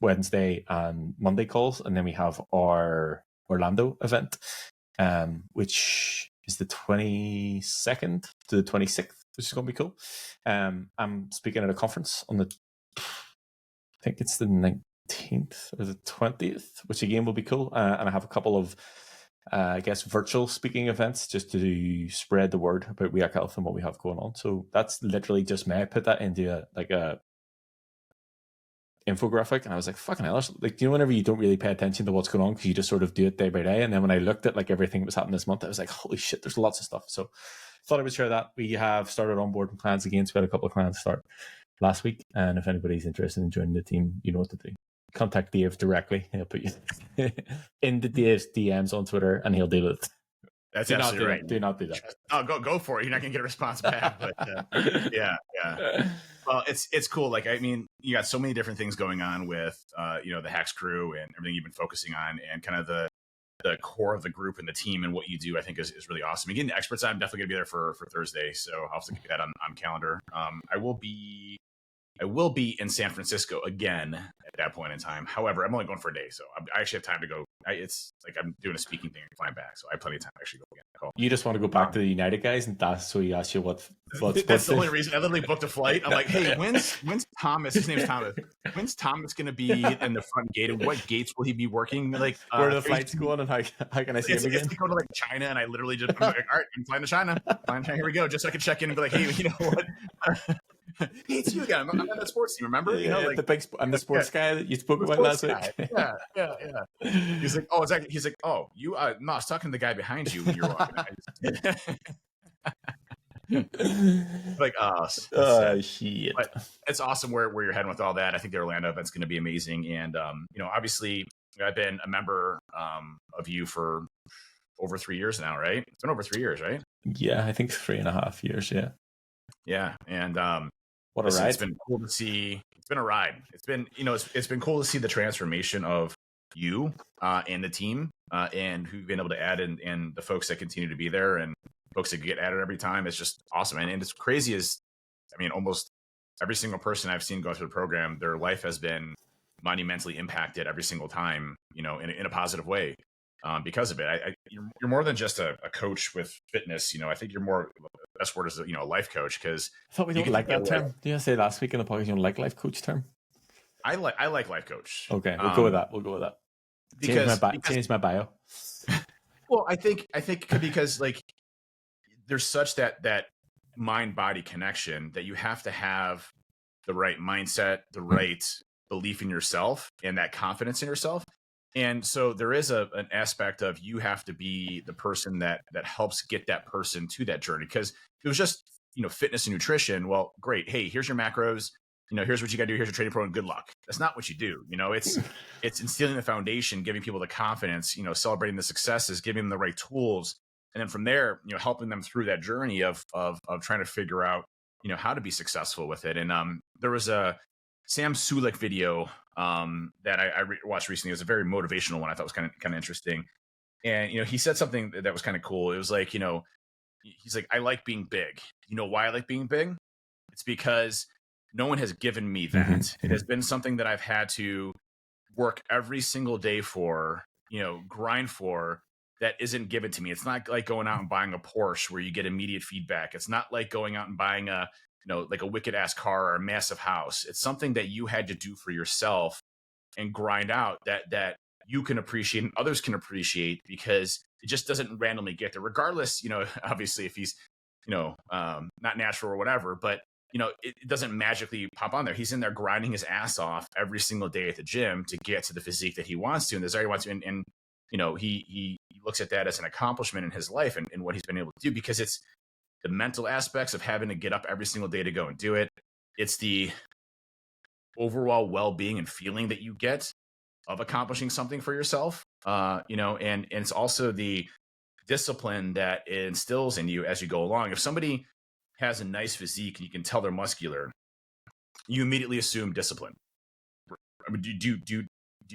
Wednesday and Monday calls, and then we have our Orlando event, which is the 22nd to the 26th, which is going to be cool. I'm speaking at a conference on I think it's the 19th or the 20th, which again will be cool. And I have a couple of I guess virtual speaking events just to spread the word about We Hack Health and what we have going on. So that's literally just me. I put that into a infographic, and I was like, fucking hell. Like, you know, whenever you don't really pay attention to what's going on because you just sort of do it day by day. And then when I looked at like everything that was happening this month, I was like, holy shit, there's lots of stuff. So thought I would share that. We have started onboarding clients again. So we had a couple of clients start last week. And if anybody's interested in joining the team, you know what to do. Contact Dave directly. He'll put you into Dave's DMs on Twitter, and he'll deal with it. That's absolutely right. Do not do that. Oh, go for it. You're not gonna get a response back. But yeah. Well, it's cool. Like, I mean, you got so many different things going on with the Hacks crew and everything you've been focusing on, and kind of the core of the group and the team and what you do. I think is really awesome. Again, the experts, I'm definitely gonna be there for Thursday, so I'll have to get that on calendar. I will be in San Francisco again at that point in time. However, I'm only going for a day, so I actually have time to go. It's like I'm doing a speaking thing and flying back, so I have plenty of time to actually go again. Cool. You just want to go back to the United guys, and that's so he asked you what that's the only reason. I literally booked a flight. I'm like, hey, when's Thomas? His name's Thomas. When's Thomas going to be in the front gate, and what gates will he be working? Like, where are the flights going, and how can I see him again? It's to go to like China, and I literally just I'm like, all right, I'm flying to China. Here we go, just so I can check in and be like, hey, you know what? Hey, it's you again. I'm on that sports team, remember? Yeah, I'm the sports guy that you spoke about last week. Yeah. He's like, oh, exactly. He's like, oh, you. No, I was talking to the guy behind you when you were walking. Like, shit. But it's awesome where you're heading with all that. I think the Orlando event's going to be amazing, and obviously, I've been a member of you for over 3 years now, right? It's been over 3 years, right? Yeah, I think 3.5 years. Yeah, and what a ride! It's been cool to see. It's been a ride. It's been it's been cool to see the transformation of you and the team and who've been able to add and the folks that continue to be there and folks that get added every time. It's just awesome, and it's crazy. Almost every single person I've seen go through the program, their life has been monumentally impacted every single time, in a positive way. Because of it, you're more than just a coach with fitness. I think you're more. The best word is a life coach, because I thought we don't like that term. Did you say last week in the podcast you don't like life coach term? I like life coach. Okay, we'll go with that. Change my bio. Well, I think because like there's such that mind body connection that you have to have the right mindset, the right belief in yourself, and that confidence in yourself. And so there is an aspect of you have to be the person that helps get that person to that journey. Because it was just, fitness and nutrition. Well, great. Hey, here's your macros. Here's what you got to do. Here's your training program. Good luck. That's not what you do. It's instilling the foundation, giving people the confidence, celebrating the successes, giving them the right tools. And then from there, helping them through that journey of trying to figure out, how to be successful with it. And there was a Sam Sulek video that I watched recently. It was a very motivational one. I thought was kind of interesting. And, he said something that was kind of cool. It was like, he's like, I like being big. You know why I like being big? It's because no one has given me that. Mm-hmm. It has been something that I've had to work every single day for, grind for, that isn't given to me. It's not like going out and buying a Porsche where you get immediate feedback. It's not like going out and buying a, like a wicked ass car or a massive house. It's something that you had to do for yourself and grind out that you can appreciate and others can appreciate, because it just doesn't randomly get there, regardless, obviously if he's, not natural or whatever, but it doesn't magically pop on there. He's in there grinding his ass off every single day at the gym to get to the physique that he wants to, and the desire he wants to. And he looks at that as an accomplishment in his life and what he's been able to do, because it's the mental aspects of having to get up every single day to go and do it. It's the overall well-being and feeling that you get of accomplishing something for yourself, and it's also the discipline that it instills in you as you go along. If somebody has a nice physique and you can tell they're muscular, you immediately assume discipline. I mean, do you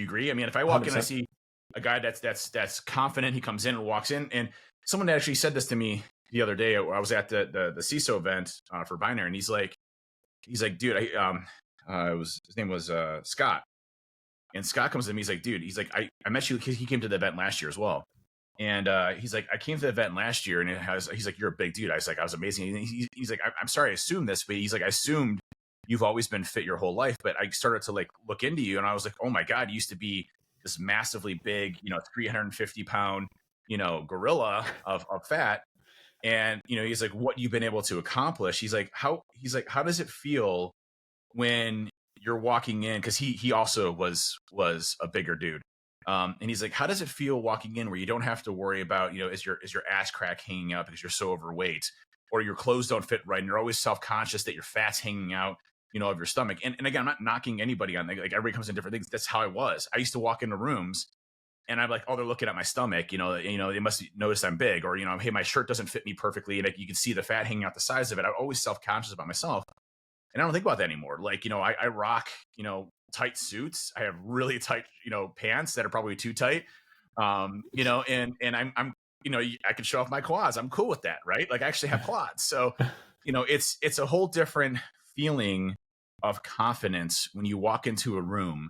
agree? I mean, if I walk 100%. In, I see a guy that's confident, he comes in and walks in, and someone actually said this to me the other day. I was at the CISO event for Binary, and he's like, dude, his name was Scott, and Scott comes to me. He's like, dude, I met you. He came to the event last year as well. And he's like, I came to the event last year, and he's like, you're a big dude. I was amazing. And he's like, I'm sorry, I assumed this, but he's like, I assumed you've always been fit your whole life. But I started to look into you, and I was like, oh my God, you used to be this massively big, 350 pound, gorilla of fat. And, he's like, what you've been able to accomplish. He's like, how does it feel when you're walking in? Cause he also was a bigger dude. And he's like, how does it feel walking in where you don't have to worry about, is your ass crack hanging out because you're so overweight, or your clothes don't fit right, and you're always self-conscious that your fat's hanging out, of your stomach. And again, I'm not knocking anybody on, like everybody comes in different things. That's how I was. I used to walk into rooms and I'm like, oh, they're looking at my stomach, they must notice I'm big, or, hey, my shirt doesn't fit me perfectly, and you can see the fat hanging out the sides of it. I'm always self-conscious about myself. And I don't think about that anymore. Like, I rock, tight suits. I have really tight, pants that are probably too tight. And I'm, I can show off my quads. I'm cool with that. Right. Like I actually have quads. So, it's a whole different feeling of confidence when you walk into a room,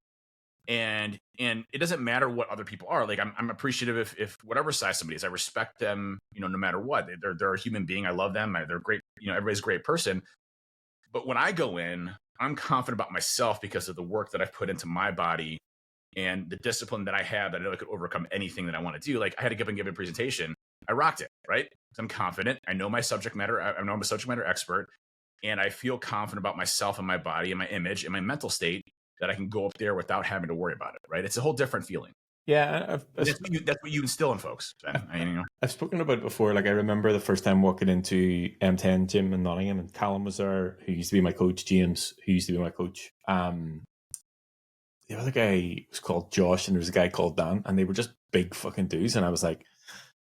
and it doesn't matter what other people are. Like I'm appreciative if whatever size somebody is, I respect them, no matter what. They're a human being. I love them. They're great. Everybody's a great person. But when I go in, I'm confident about myself because of the work that I've put into my body and the discipline that I have, that I know I could overcome anything that I want to do. Like I had to give a presentation. I rocked it, right? I'm confident. I know my subject matter. I know I'm a subject matter expert, and I feel confident about myself and my body and my image and my mental state that I can go up there without having to worry about it, right? It's a whole different feeling. Yeah, that's what you instill in folks. I've spoken about it before. Like I remember the first time walking into M10 gym in Nottingham, and Callum was there, who used to be my coach. James, who used to be my coach. The other guy was called Josh, and there was a guy called Dan, and they were just big fucking dudes. And I was like,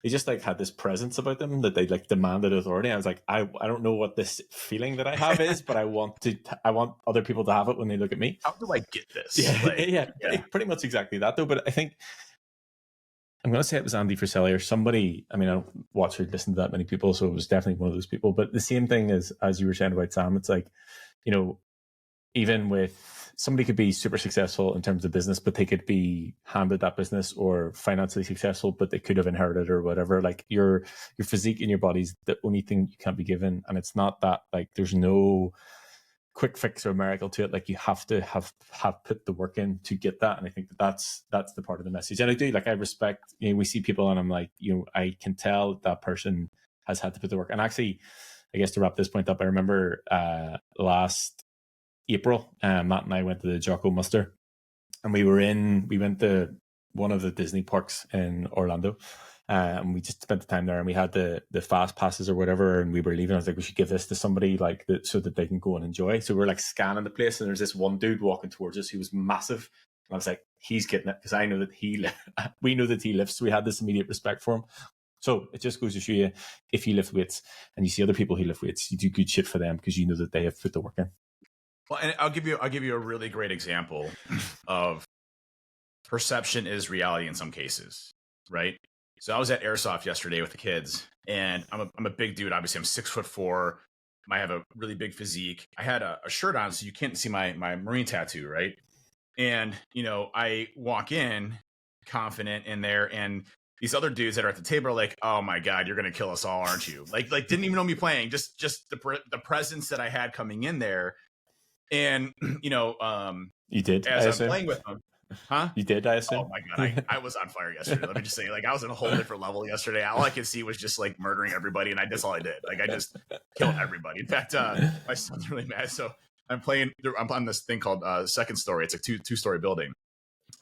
they just had this presence about them that they demanded authority. I was like, I don't know what this feeling that I have is, but I want other people to have it when they look at me. How do I get this? Yeah, pretty much exactly that though. But I think I'm going to say it was Andy Frisell or somebody. I mean, I don't watch or listen to that many people, so it was definitely one of those people. But the same thing as you were saying about Sam, it's like, even with somebody could be super successful in terms of business, but they could be handed that business, or financially successful, but they could have inherited or whatever. Like your physique in your body's the only thing you can't be given. And it's not that there's no quick fix or miracle to it. Like you have to have put the work in to get that. And I think that's the part of the message. And I do, I respect, we see people and I'm like, I can tell that person has had to put the work. And actually, I guess to wrap this point up, I remember last April, Matt and I went to the Jocko Muster, and we went to one of the Disney parks in Orlando. And we just spent the time there, and we had the fast passes or whatever, and we were leaving. I was like, we should give this to somebody like that so that they can go and enjoy. So we were like scanning the place, and there's this one dude walking towards us who was massive. And I was like, he's getting it, because I know that we know that he lifts. So we had this immediate respect for him. So it just goes to show you, if you lift weights and you see other people who lift weights, you do good shit for them because you know that they have put the work in. Well, and I'll give you a really great example of perception is reality in some cases, right? So I was at Airsoft yesterday with the kids, and I'm a big dude. Obviously, I'm 6'4". I have a really big physique. I had a shirt on, so you can't see my Marine tattoo, right? And I walk in confident in there, and these other dudes that are at the table are like, "Oh my god, you're gonna kill us all, aren't you?" Like didn't even know me playing. Just the presence that I had coming in there, and you did. As I'm playing with them. Huh? You did, I assume? Oh my god, I was on fire yesterday. Let me just say, like, I was in a whole different level yesterday. All I could see was just like murdering everybody, and that's all I did. Like, I just killed everybody. In fact, my son's really mad. So I'm on this thing called Second Story. It's a two-story building,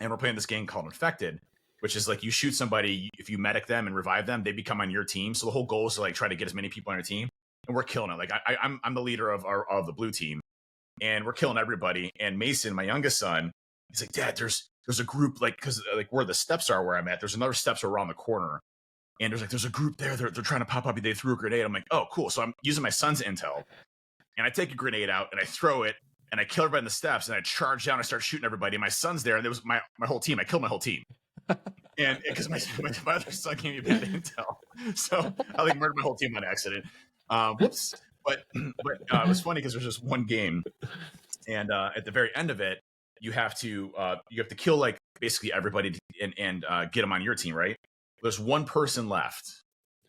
and we're playing this game called Infected, which is like you shoot somebody, if you medic them and revive them, they become on your team. So the whole goal is to like try to get as many people on your team, and we're killing it. Like I'm the leader of the blue team, and we're killing everybody. And Mason, my youngest son, he's like, Dad, there's a group, like, because like where the steps are where I'm at, there's another steps around the corner. And there's a group there. They're trying to pop up. They threw a grenade. I'm like, oh, cool. So I'm using my son's intel. And I take a grenade out and I throw it and I kill everybody in the steps. And I charge down and start shooting everybody. And my son's there. And there was my whole team. I killed my whole team. And because my other son gave me bad intel. So I like murdered my whole team on accident. Whoops. But it was funny because there's just one game. And at the very end of it, you have to kill like basically everybody and get them on your team, right? There's one person left,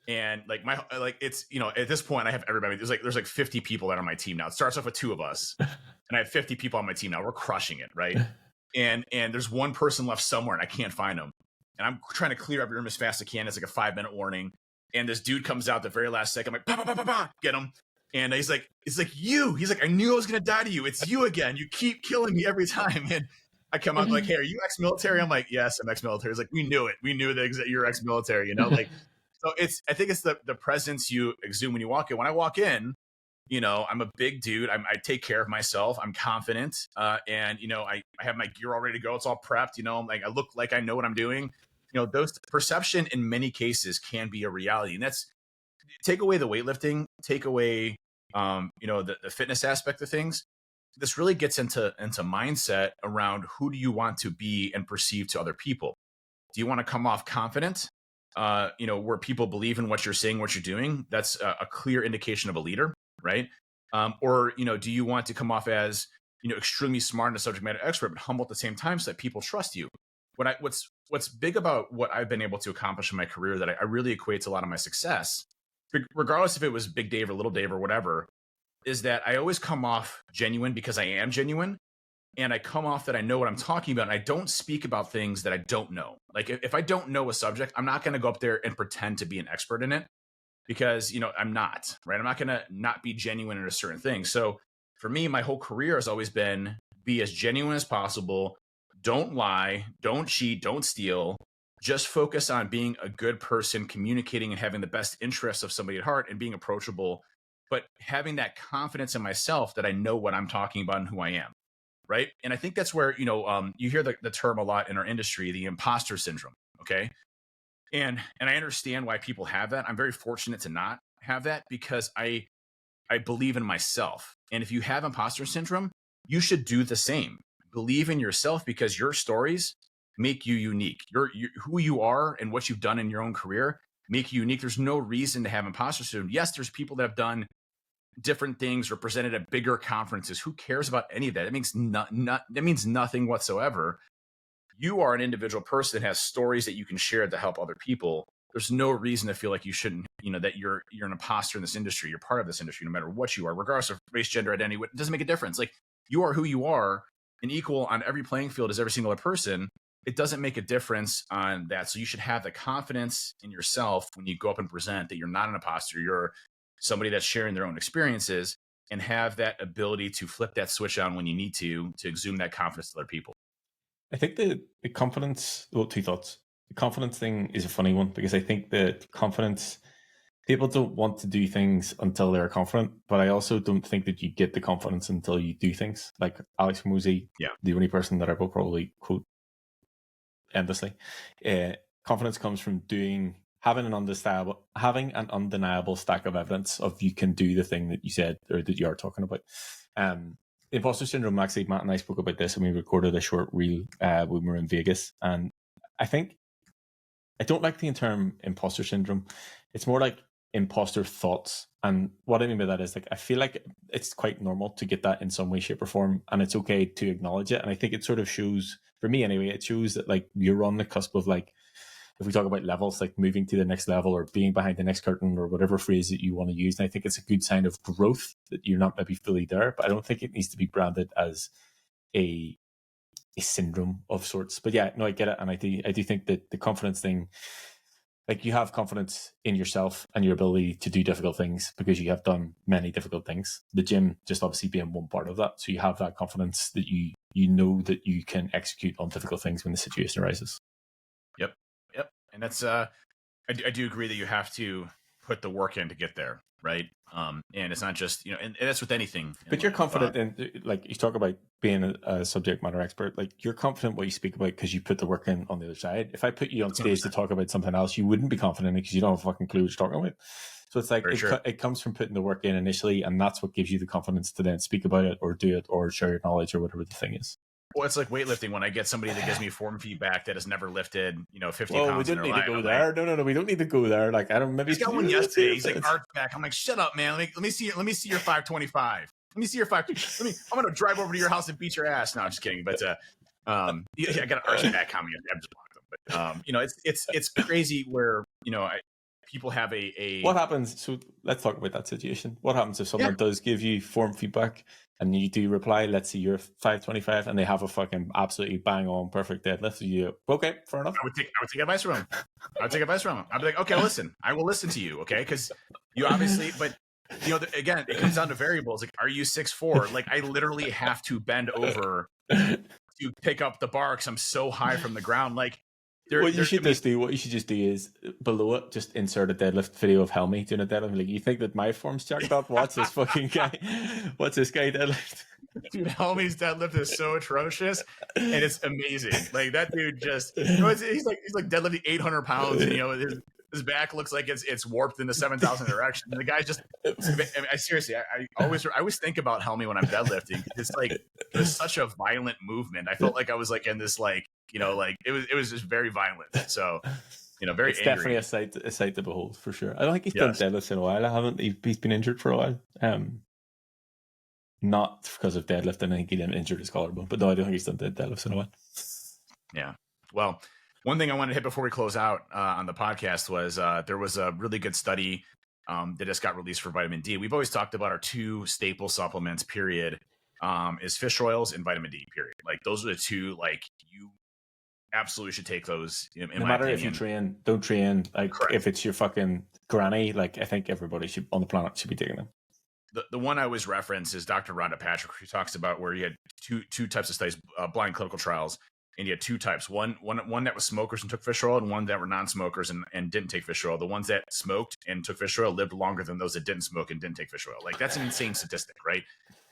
and it's at this point I have everybody. There's like 50 people that are on my team now. It starts off with 2 of us, and I have 50 people on my team now. We're crushing it, right? And there's one person left somewhere, and I can't find him. And I'm trying to clear every room as fast as I can. It's like a 5-minute warning, and this dude comes out the very last second. I'm like, bah, bah, bah, bah, bah, get him. And he's like, it's like you. He's like, I knew I was going to die to you. It's you again. You keep killing me every time. And I come out like, hey, are you ex-military? I'm like, yes, I'm ex-military. It's like, we knew it. We knew that you're ex-military, like, so I think it's the presence you exude when you walk in. When I walk in, I'm a big dude. I take care of myself. I'm confident. And, I have my gear all ready to go. It's all prepped. I'm like, I look like I know what I'm doing. Those perception in many cases can be a reality. And that's, take away the weightlifting, take away, the fitness aspect of things. This really gets into mindset around who do you want to be and perceive to other people. Do you want to come off confident, where people believe in what you're saying, what you're doing? That's a clear indication of a leader, right? Or, do you want to come off as, extremely smart and a subject matter expert, but humble at the same time so that people trust you? What's big about what I've been able to accomplish in my career that I really equate to a lot of my success, regardless if it was Big Dave or Little Dave or whatever, is that I always come off genuine because I am genuine. And I come off that I know what I'm talking about. And I don't speak about things that I don't know. Like if I don't know a subject, I'm not going to go up there and pretend to be an expert in it because, I'm not, right? I'm not going to not be genuine in a certain thing. So for me, my whole career has always been be as genuine as possible. Don't lie, don't cheat, don't steal. Just focus on being a good person, communicating and having the best interests of somebody at heart and being approachable, but having that confidence in myself that I know what I'm talking about and who I am. Right. And I think that's where, you hear the term a lot in our industry, the imposter syndrome. Okay. And I understand why people have that. I'm very fortunate to not have that because I believe in myself. And if you have imposter syndrome, you should do the same. Believe in yourself because your stories make you unique. Who you are and what you've done in your own career make you unique. There's no reason to have imposter syndrome. Yes, there's people that have done different things or presented at bigger conferences. Who cares about any of that? It means that means nothing whatsoever. You are an individual person that has stories that you can share to help other people. There's no reason to feel like you shouldn't, that you're an imposter in this industry. You're part of this industry, no matter what you are, regardless of race, gender, identity. It doesn't make a difference. Like you are who you are and equal on every playing field as every single other person. It doesn't make a difference on that. So you should have the confidence in yourself when you go up and present that you're not an imposter. You're somebody that's sharing their own experiences and have that ability to flip that switch on when you need to exude that confidence to other people. I think the confidence, well, two thoughts. The confidence thing is a funny one because I think that confidence, people don't want to do things until they're confident, but I also don't think that you get the confidence until you do things. Like Alex Mosey, the only person that I will probably quote endlessly. Confidence comes from having an undeniable stack of evidence of you can do the thing that you said or that you are talking about. Imposter syndrome, actually, Matt and I spoke about this and we recorded a short reel when we were in Vegas. And I think I don't like the term imposter syndrome. It's more like imposter thoughts. And what I mean by that is, like, I feel like it's quite normal to get that in some way, shape, or form, and it's okay to acknowledge it. And I think it sort of shows, for me anyway, it shows that like you're on the cusp of, like, if we talk about levels, like moving to the next level or being behind the next curtain or whatever phrase that you want to use. And I think it's a good sign of growth that you're not maybe fully there, but I don't think it needs to be branded as a syndrome of sorts. But yeah, no, I get it. And I do think that the confidence thing, like, you have confidence in yourself and your ability to do difficult things because you have done many difficult things. The gym just obviously being one part of that. So you have that confidence that you know that you can execute on difficult things when the situation arises. Yep. And that's I do agree that you have to put the work in to get there, right? And it's not just, and that's with anything. But you're confident in, like, you talk about being a subject matter expert, like, you're confident what you speak about because you put the work in on the other side. If I put you on stage 100%. To talk about something else, you wouldn't be confident because you don't have a fucking clue what you're talking about. So it's like, it comes from putting the work in initially, and that's what gives you the confidence to then speak about it or do it or share your knowledge or whatever the thing is. Well, it's like weightlifting. When I get somebody that gives me form feedback that has never lifted, 50 pounds. We don't need to go there. No, we don't need to go there. Like, I don't. Maybe he's got one yesterday. He's like, arch back. I'm like, shut up, man. Let me see your 525. Let me see your 5. I'm gonna drive over to your house and beat your ass. No, I'm just kidding. But I got an arch back comment. I'm just blocked them. But it's crazy where people have a. What happens? So let's talk about that situation. What happens if someone does give you form feedback and you do reply, let's see, you're 525, and they have a fucking absolutely bang on perfect deadlift? You okay? Fair enough. I would take advice from him. I'd be like, okay, listen, I will listen to you, okay? Because you obviously, but again, it comes down to variables. Like, are you 6'4"? Like, I literally have to bend over to pick up the bar because I'm so high from the ground. Like. What you should just do is below it, just insert a deadlift video of Helmy doing a deadlift. Like, you think that my form's jacked up? Watch this fucking guy. Watch this guy deadlift. Dude, Helmy's deadlift is so atrocious, and it's amazing. Like, that dude just, he's like deadlifting 800 pounds, and his back looks like it's warped in the 7,000 direction. And the guy just, I seriously, I always think about Helmy when I'm deadlifting. It's like, it was such a violent movement. I felt like I was like in this, like, like it was just very violent. So, very it's angry. Definitely a sight to behold, for sure. I don't think he's done deadlifts in a while. I haven't. He's been injured for a while. Not because of deadlifting. I think he didn't injure his collarbone, but no, I don't think he's done deadlifts in a while. Yeah. Well, one thing I wanted to hit before we close out on the podcast was there was a really good study that just got released for vitamin D. We've always talked about our two staple supplements, period, is fish oils and vitamin D, period. Like, those are the two, like, you absolutely should take those. In no matter if you train, don't train. Like, correct. If it's your fucking granny, like, I think everybody on the planet should be taking them. The one I always reference is Dr. Rhonda Patrick, who talks about where you had two types of studies, blind clinical trials. And you had two types, one that was smokers and took fish oil, and one that were non-smokers and didn't take fish oil. The ones that smoked and took fish oil lived longer than those that didn't smoke and didn't take fish oil. Like, that's an insane statistic, right?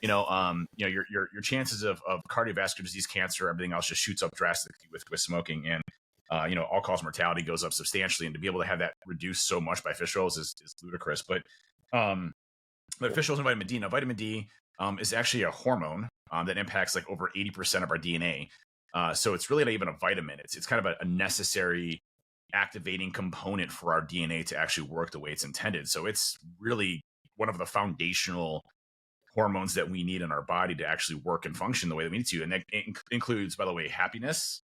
Your chances of cardiovascular disease, cancer, everything else just shoots up drastically with smoking, and all-cause mortality goes up substantially. And to be able to have that reduced so much by fish oils is ludicrous. But fish oils and vitamin D. Now, vitamin D is actually a hormone that impacts like over 80% of our DNA. So it's really not even a vitamin. It's kind of a necessary activating component for our DNA to actually work the way it's intended. So it's really one of the foundational hormones that we need in our body to actually work and function the way that we need to. And that includes, by the way, happiness.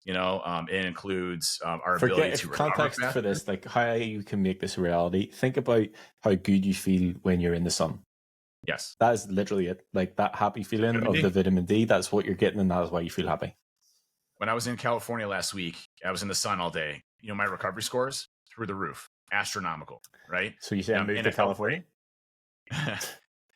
It includes our ability to context for this, like, how you can make this a reality. Think about how good you feel when you're in the sun. Yes. That is literally it. Like, that happy feeling of the vitamin D, that's what you're getting, and that is why you feel happy. When I was in California last week, I was in the sun all day. My recovery scores through the roof, astronomical, right? So you say I moved to California?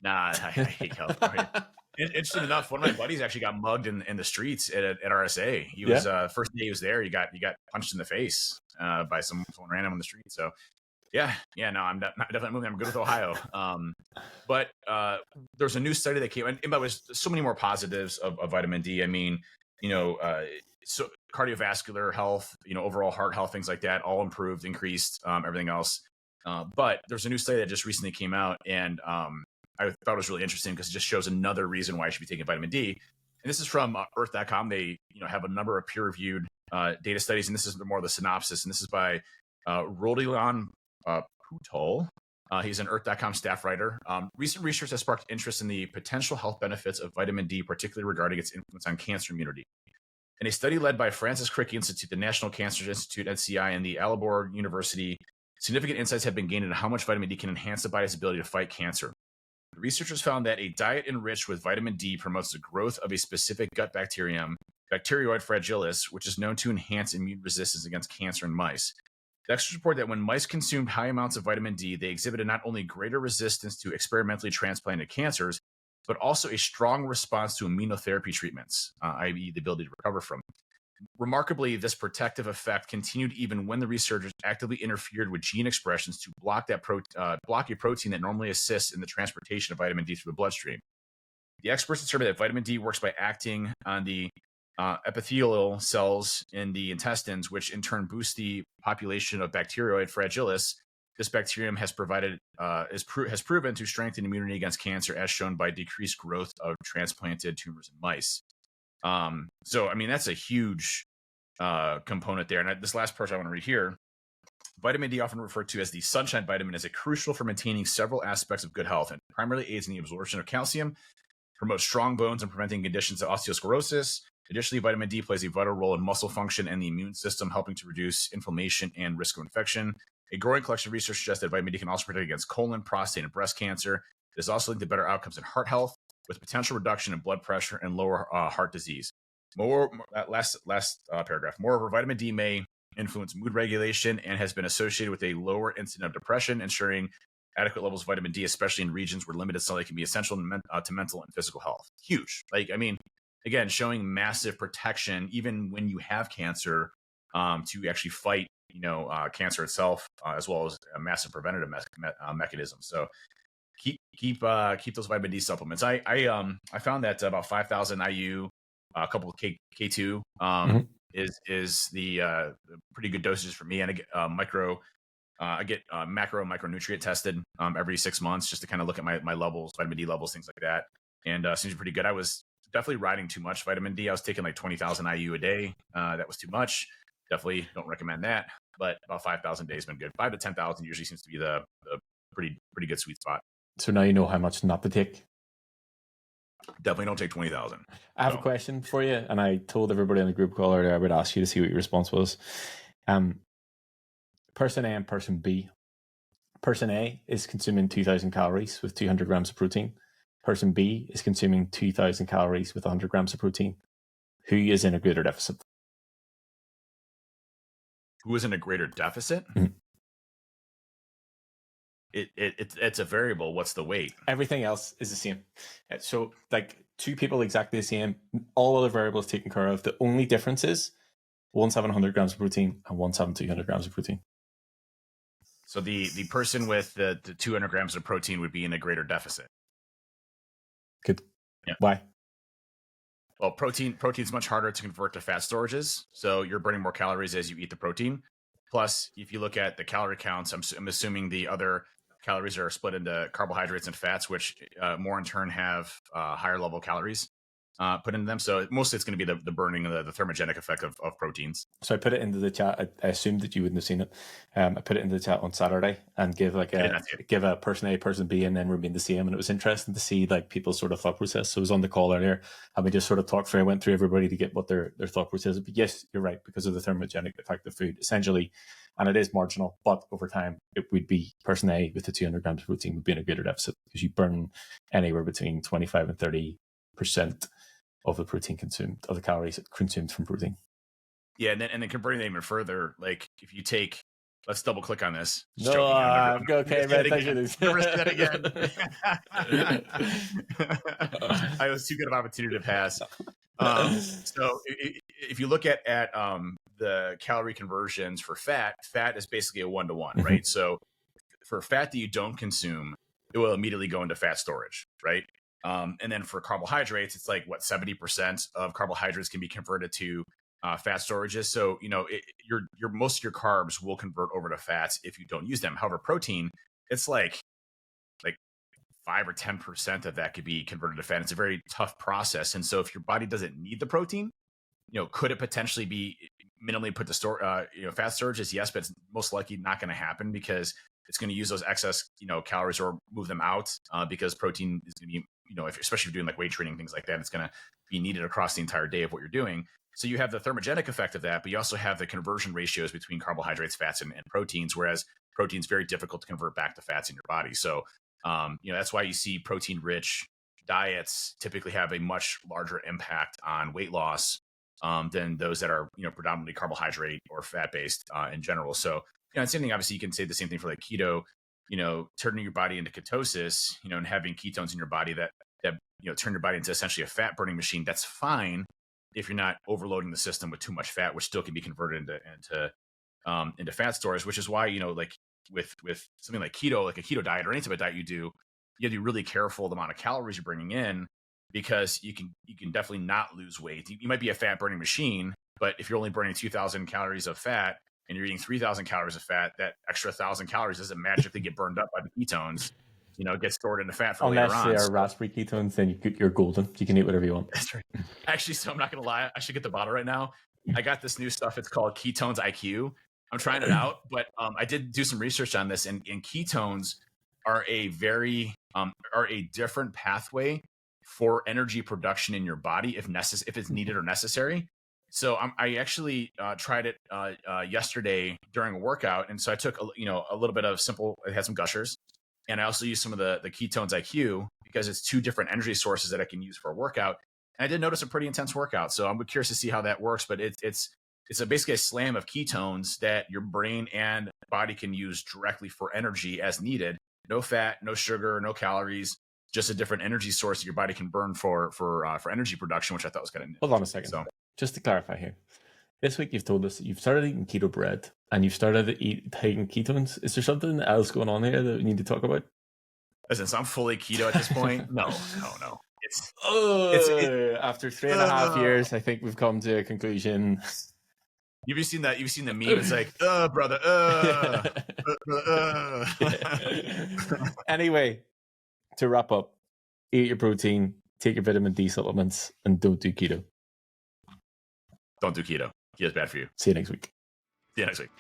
Nah, I hate California. Interesting enough, one of my buddies actually got mugged in the streets at RSA. He was first day he was there. He got punched in the face by someone random on the street. So yeah, no, I'm definitely moving. I'm good with Ohio. But there's a new study that came, and there was so many more positives of vitamin D. I mean, so cardiovascular health, overall heart health, things like that, all improved, increased, everything else. But there's a new study that just recently came out, and I thought it was really interesting because it just shows another reason why you should be taking vitamin D. And this is from Earth.com. They have a number of peer-reviewed data studies, and this is more of the synopsis. And this is by Rodilan Putol. He's an Earth.com staff writer. Recent research has sparked interest in the potential health benefits of vitamin D, particularly regarding its influence on cancer immunity. In a study led by Francis Crick Institute, the National Cancer Institute, NCI, and the Aalborg University, significant insights have been gained into how much vitamin D can enhance the body's ability to fight cancer. The researchers found that a diet enriched with vitamin D promotes the growth of a specific gut bacterium, Bacteroid fragilis, which is known to enhance immune resistance against cancer in mice. The experts report that when mice consumed high amounts of vitamin D, they exhibited not only greater resistance to experimentally transplanted cancers, but also a strong response to immunotherapy treatments, i.e. the ability to recover from. Remarkably, this protective effect continued even when the researchers actively interfered with gene expressions to block a protein that normally assists in the transportation of vitamin D through the bloodstream. The experts determined that vitamin D works by acting on the epithelial cells in the intestines, which in turn boosts the population of Bacteroid fragilis. This bacterium has proven to strengthen immunity against cancer, as shown by decreased growth of transplanted tumors in mice. So, I mean, that's a huge component there. And this last part I want to read here. Vitamin D, often referred to as the sunshine vitamin, is crucial for maintaining several aspects of good health and primarily aids in the absorption of calcium, promotes strong bones, and preventing conditions of osteosclerosis. Additionally, vitamin D plays a vital role in muscle function and the immune system, helping to reduce inflammation and risk of infection. A growing collection of research suggests that vitamin D can also protect against colon, prostate, and breast cancer. It is also linked to better outcomes in heart health, with potential reduction in blood pressure and lower heart disease. Last paragraph. Moreover, vitamin D may influence mood regulation and has been associated with a lower incidence of depression, ensuring adequate levels of vitamin D, especially in regions where limited sunlight can be essential to mental and physical health. Huge. Again, showing massive protection, even when you have cancer, to actually fight, cancer itself, as well as a massive preventative mechanism. So keep those vitamin D supplements. I found that about 5,000 IU, a couple of K2 is the pretty good dosages for me. And I get macro and micronutrient tested every 6 months just to kind of look at my levels, vitamin D levels, things like that. And seems pretty good. I was definitely riding too much vitamin D. I was taking like 20,000 IU a day. That was too much. Definitely don't recommend that. But about 5,000 a day has been good. 5,000 to 10,000 usually seems to be the pretty good sweet spot. So now you know how much not to take. Definitely don't take 20,000. I have a question for you, and I told everybody on the group call earlier I would ask you to see what your response was. Person A and person B. Person A is consuming 2,000 calories with 200 grams of protein. Person B is consuming 2,000 calories with 100 grams of protein. Who is in a greater deficit? Who is in a greater deficit? Mm-hmm. It's a variable. What's the weight? Everything else is the same. So like two people exactly the same. All other variables taken care of. The only difference is one's having 100 grams of protein and one's having 200 grams of protein. So the person with the 200 grams of protein would be in a greater deficit. Good. Yeah. Why? Well, protein's much harder to convert to fat storages, so you're burning more calories as you eat the protein. Plus, if you look at the calorie counts, I'm assuming the other calories are split into carbohydrates and fats, which more in turn have higher level calories put into them. So mostly it's going to be the burning, the thermogenic effect of proteins. So I put it into the chat. I assumed that you wouldn't have seen it. I put it into the chat on Saturday and give a person A, person B, and then remain the same. And it was interesting to see like people's sort of thought process. So I was on the call earlier and we just sort of talked through. I went through everybody to get what their thought process is. But yes, you're right, because of the thermogenic effect of food, essentially, and it is marginal. But over time, it would be person A with the 200 grams of protein would be in a greater deficit because you burn anywhere between 25 and 30% of the protein consumed, of the calories consumed from protein. Yeah, and then converting that even further, like if you take let's double click on this. Just no, I'm okay, man. Thank you. Never say that again. I was too good of an opportunity to pass. So if you look at the calorie conversions for fat is basically a 1-to-1, right? So for fat that you don't consume, it will immediately go into fat storage, right? And then for carbohydrates, it's like 70% of carbohydrates can be converted to fat storages. So your most of your carbs will convert over to fats if you don't use them. However, protein, it's like 5 or 10% of that could be converted to fat. It's a very tough process. And so if your body doesn't need the protein, could it potentially be minimally put to store, fat storages? Yes, but it's most likely not going to happen because it's going to use those excess, calories or move them out because protein is going to be, especially if you're doing like weight training, things like that, it's going to be needed across the entire day of what you're doing. So you have the thermogenic effect of that, but you also have the conversion ratios between carbohydrates, fats, and proteins, whereas protein is very difficult to convert back to fats in your body. So, that's why you see protein-rich diets typically have a much larger impact on weight loss than those that are, predominantly carbohydrate or fat-based in general. So, same thing, obviously, you can say the same thing for like keto, turning your body into ketosis, and having ketones in your body that turn your body into essentially a fat-burning machine. That's fine if you're not overloading the system with too much fat, which still can be converted into fat stores, which is why, like with something like keto, like a keto diet or any type of diet you have to be really careful the amount of calories you're bringing in, because you can definitely not lose weight. You might be a fat burning machine, but if you're only burning 2,000 calories of fat and you're eating 3,000 calories of fat, that extra 1,000 calories doesn't magically get burned up by the ketones. It gets stored into fat for later on. Unless they are raspberry ketones, then you're golden. You can eat whatever you want. That's right. Actually, so I'm not going to lie. I should get the bottle right now. I got this new stuff. It's called Ketones IQ. I'm trying it out, but I did do some research on this, and ketones are a different pathway for energy production in your body if it's needed or necessary. So I actually tried it yesterday during a workout, and so I took a little bit of simple. It had some Gushers, and I also used some of the Ketones IQ because it's two different energy sources that I can use for a workout. And I did notice a pretty intense workout, so I'm curious to see how that works. But it's basically a slam of ketones that your brain and body can use directly for energy as needed. No fat, no sugar, no calories, just a different energy source that your body can burn for energy production, which I thought was kind of. Hold on a second. So, just to clarify here, this week you've told us that you've started eating keto bread and you've started taking ketones. Is there something else going on here that we need to talk about? Listen, so I'm fully keto at this point. No. After 3.5 years, I think we've come to a conclusion. You've seen that? You've seen the meme? It's like, brother, Anyway, to wrap up, eat your protein, take your vitamin D supplements, and don't do keto. Don't do keto. Keto's bad for you. See you next week. See you next week.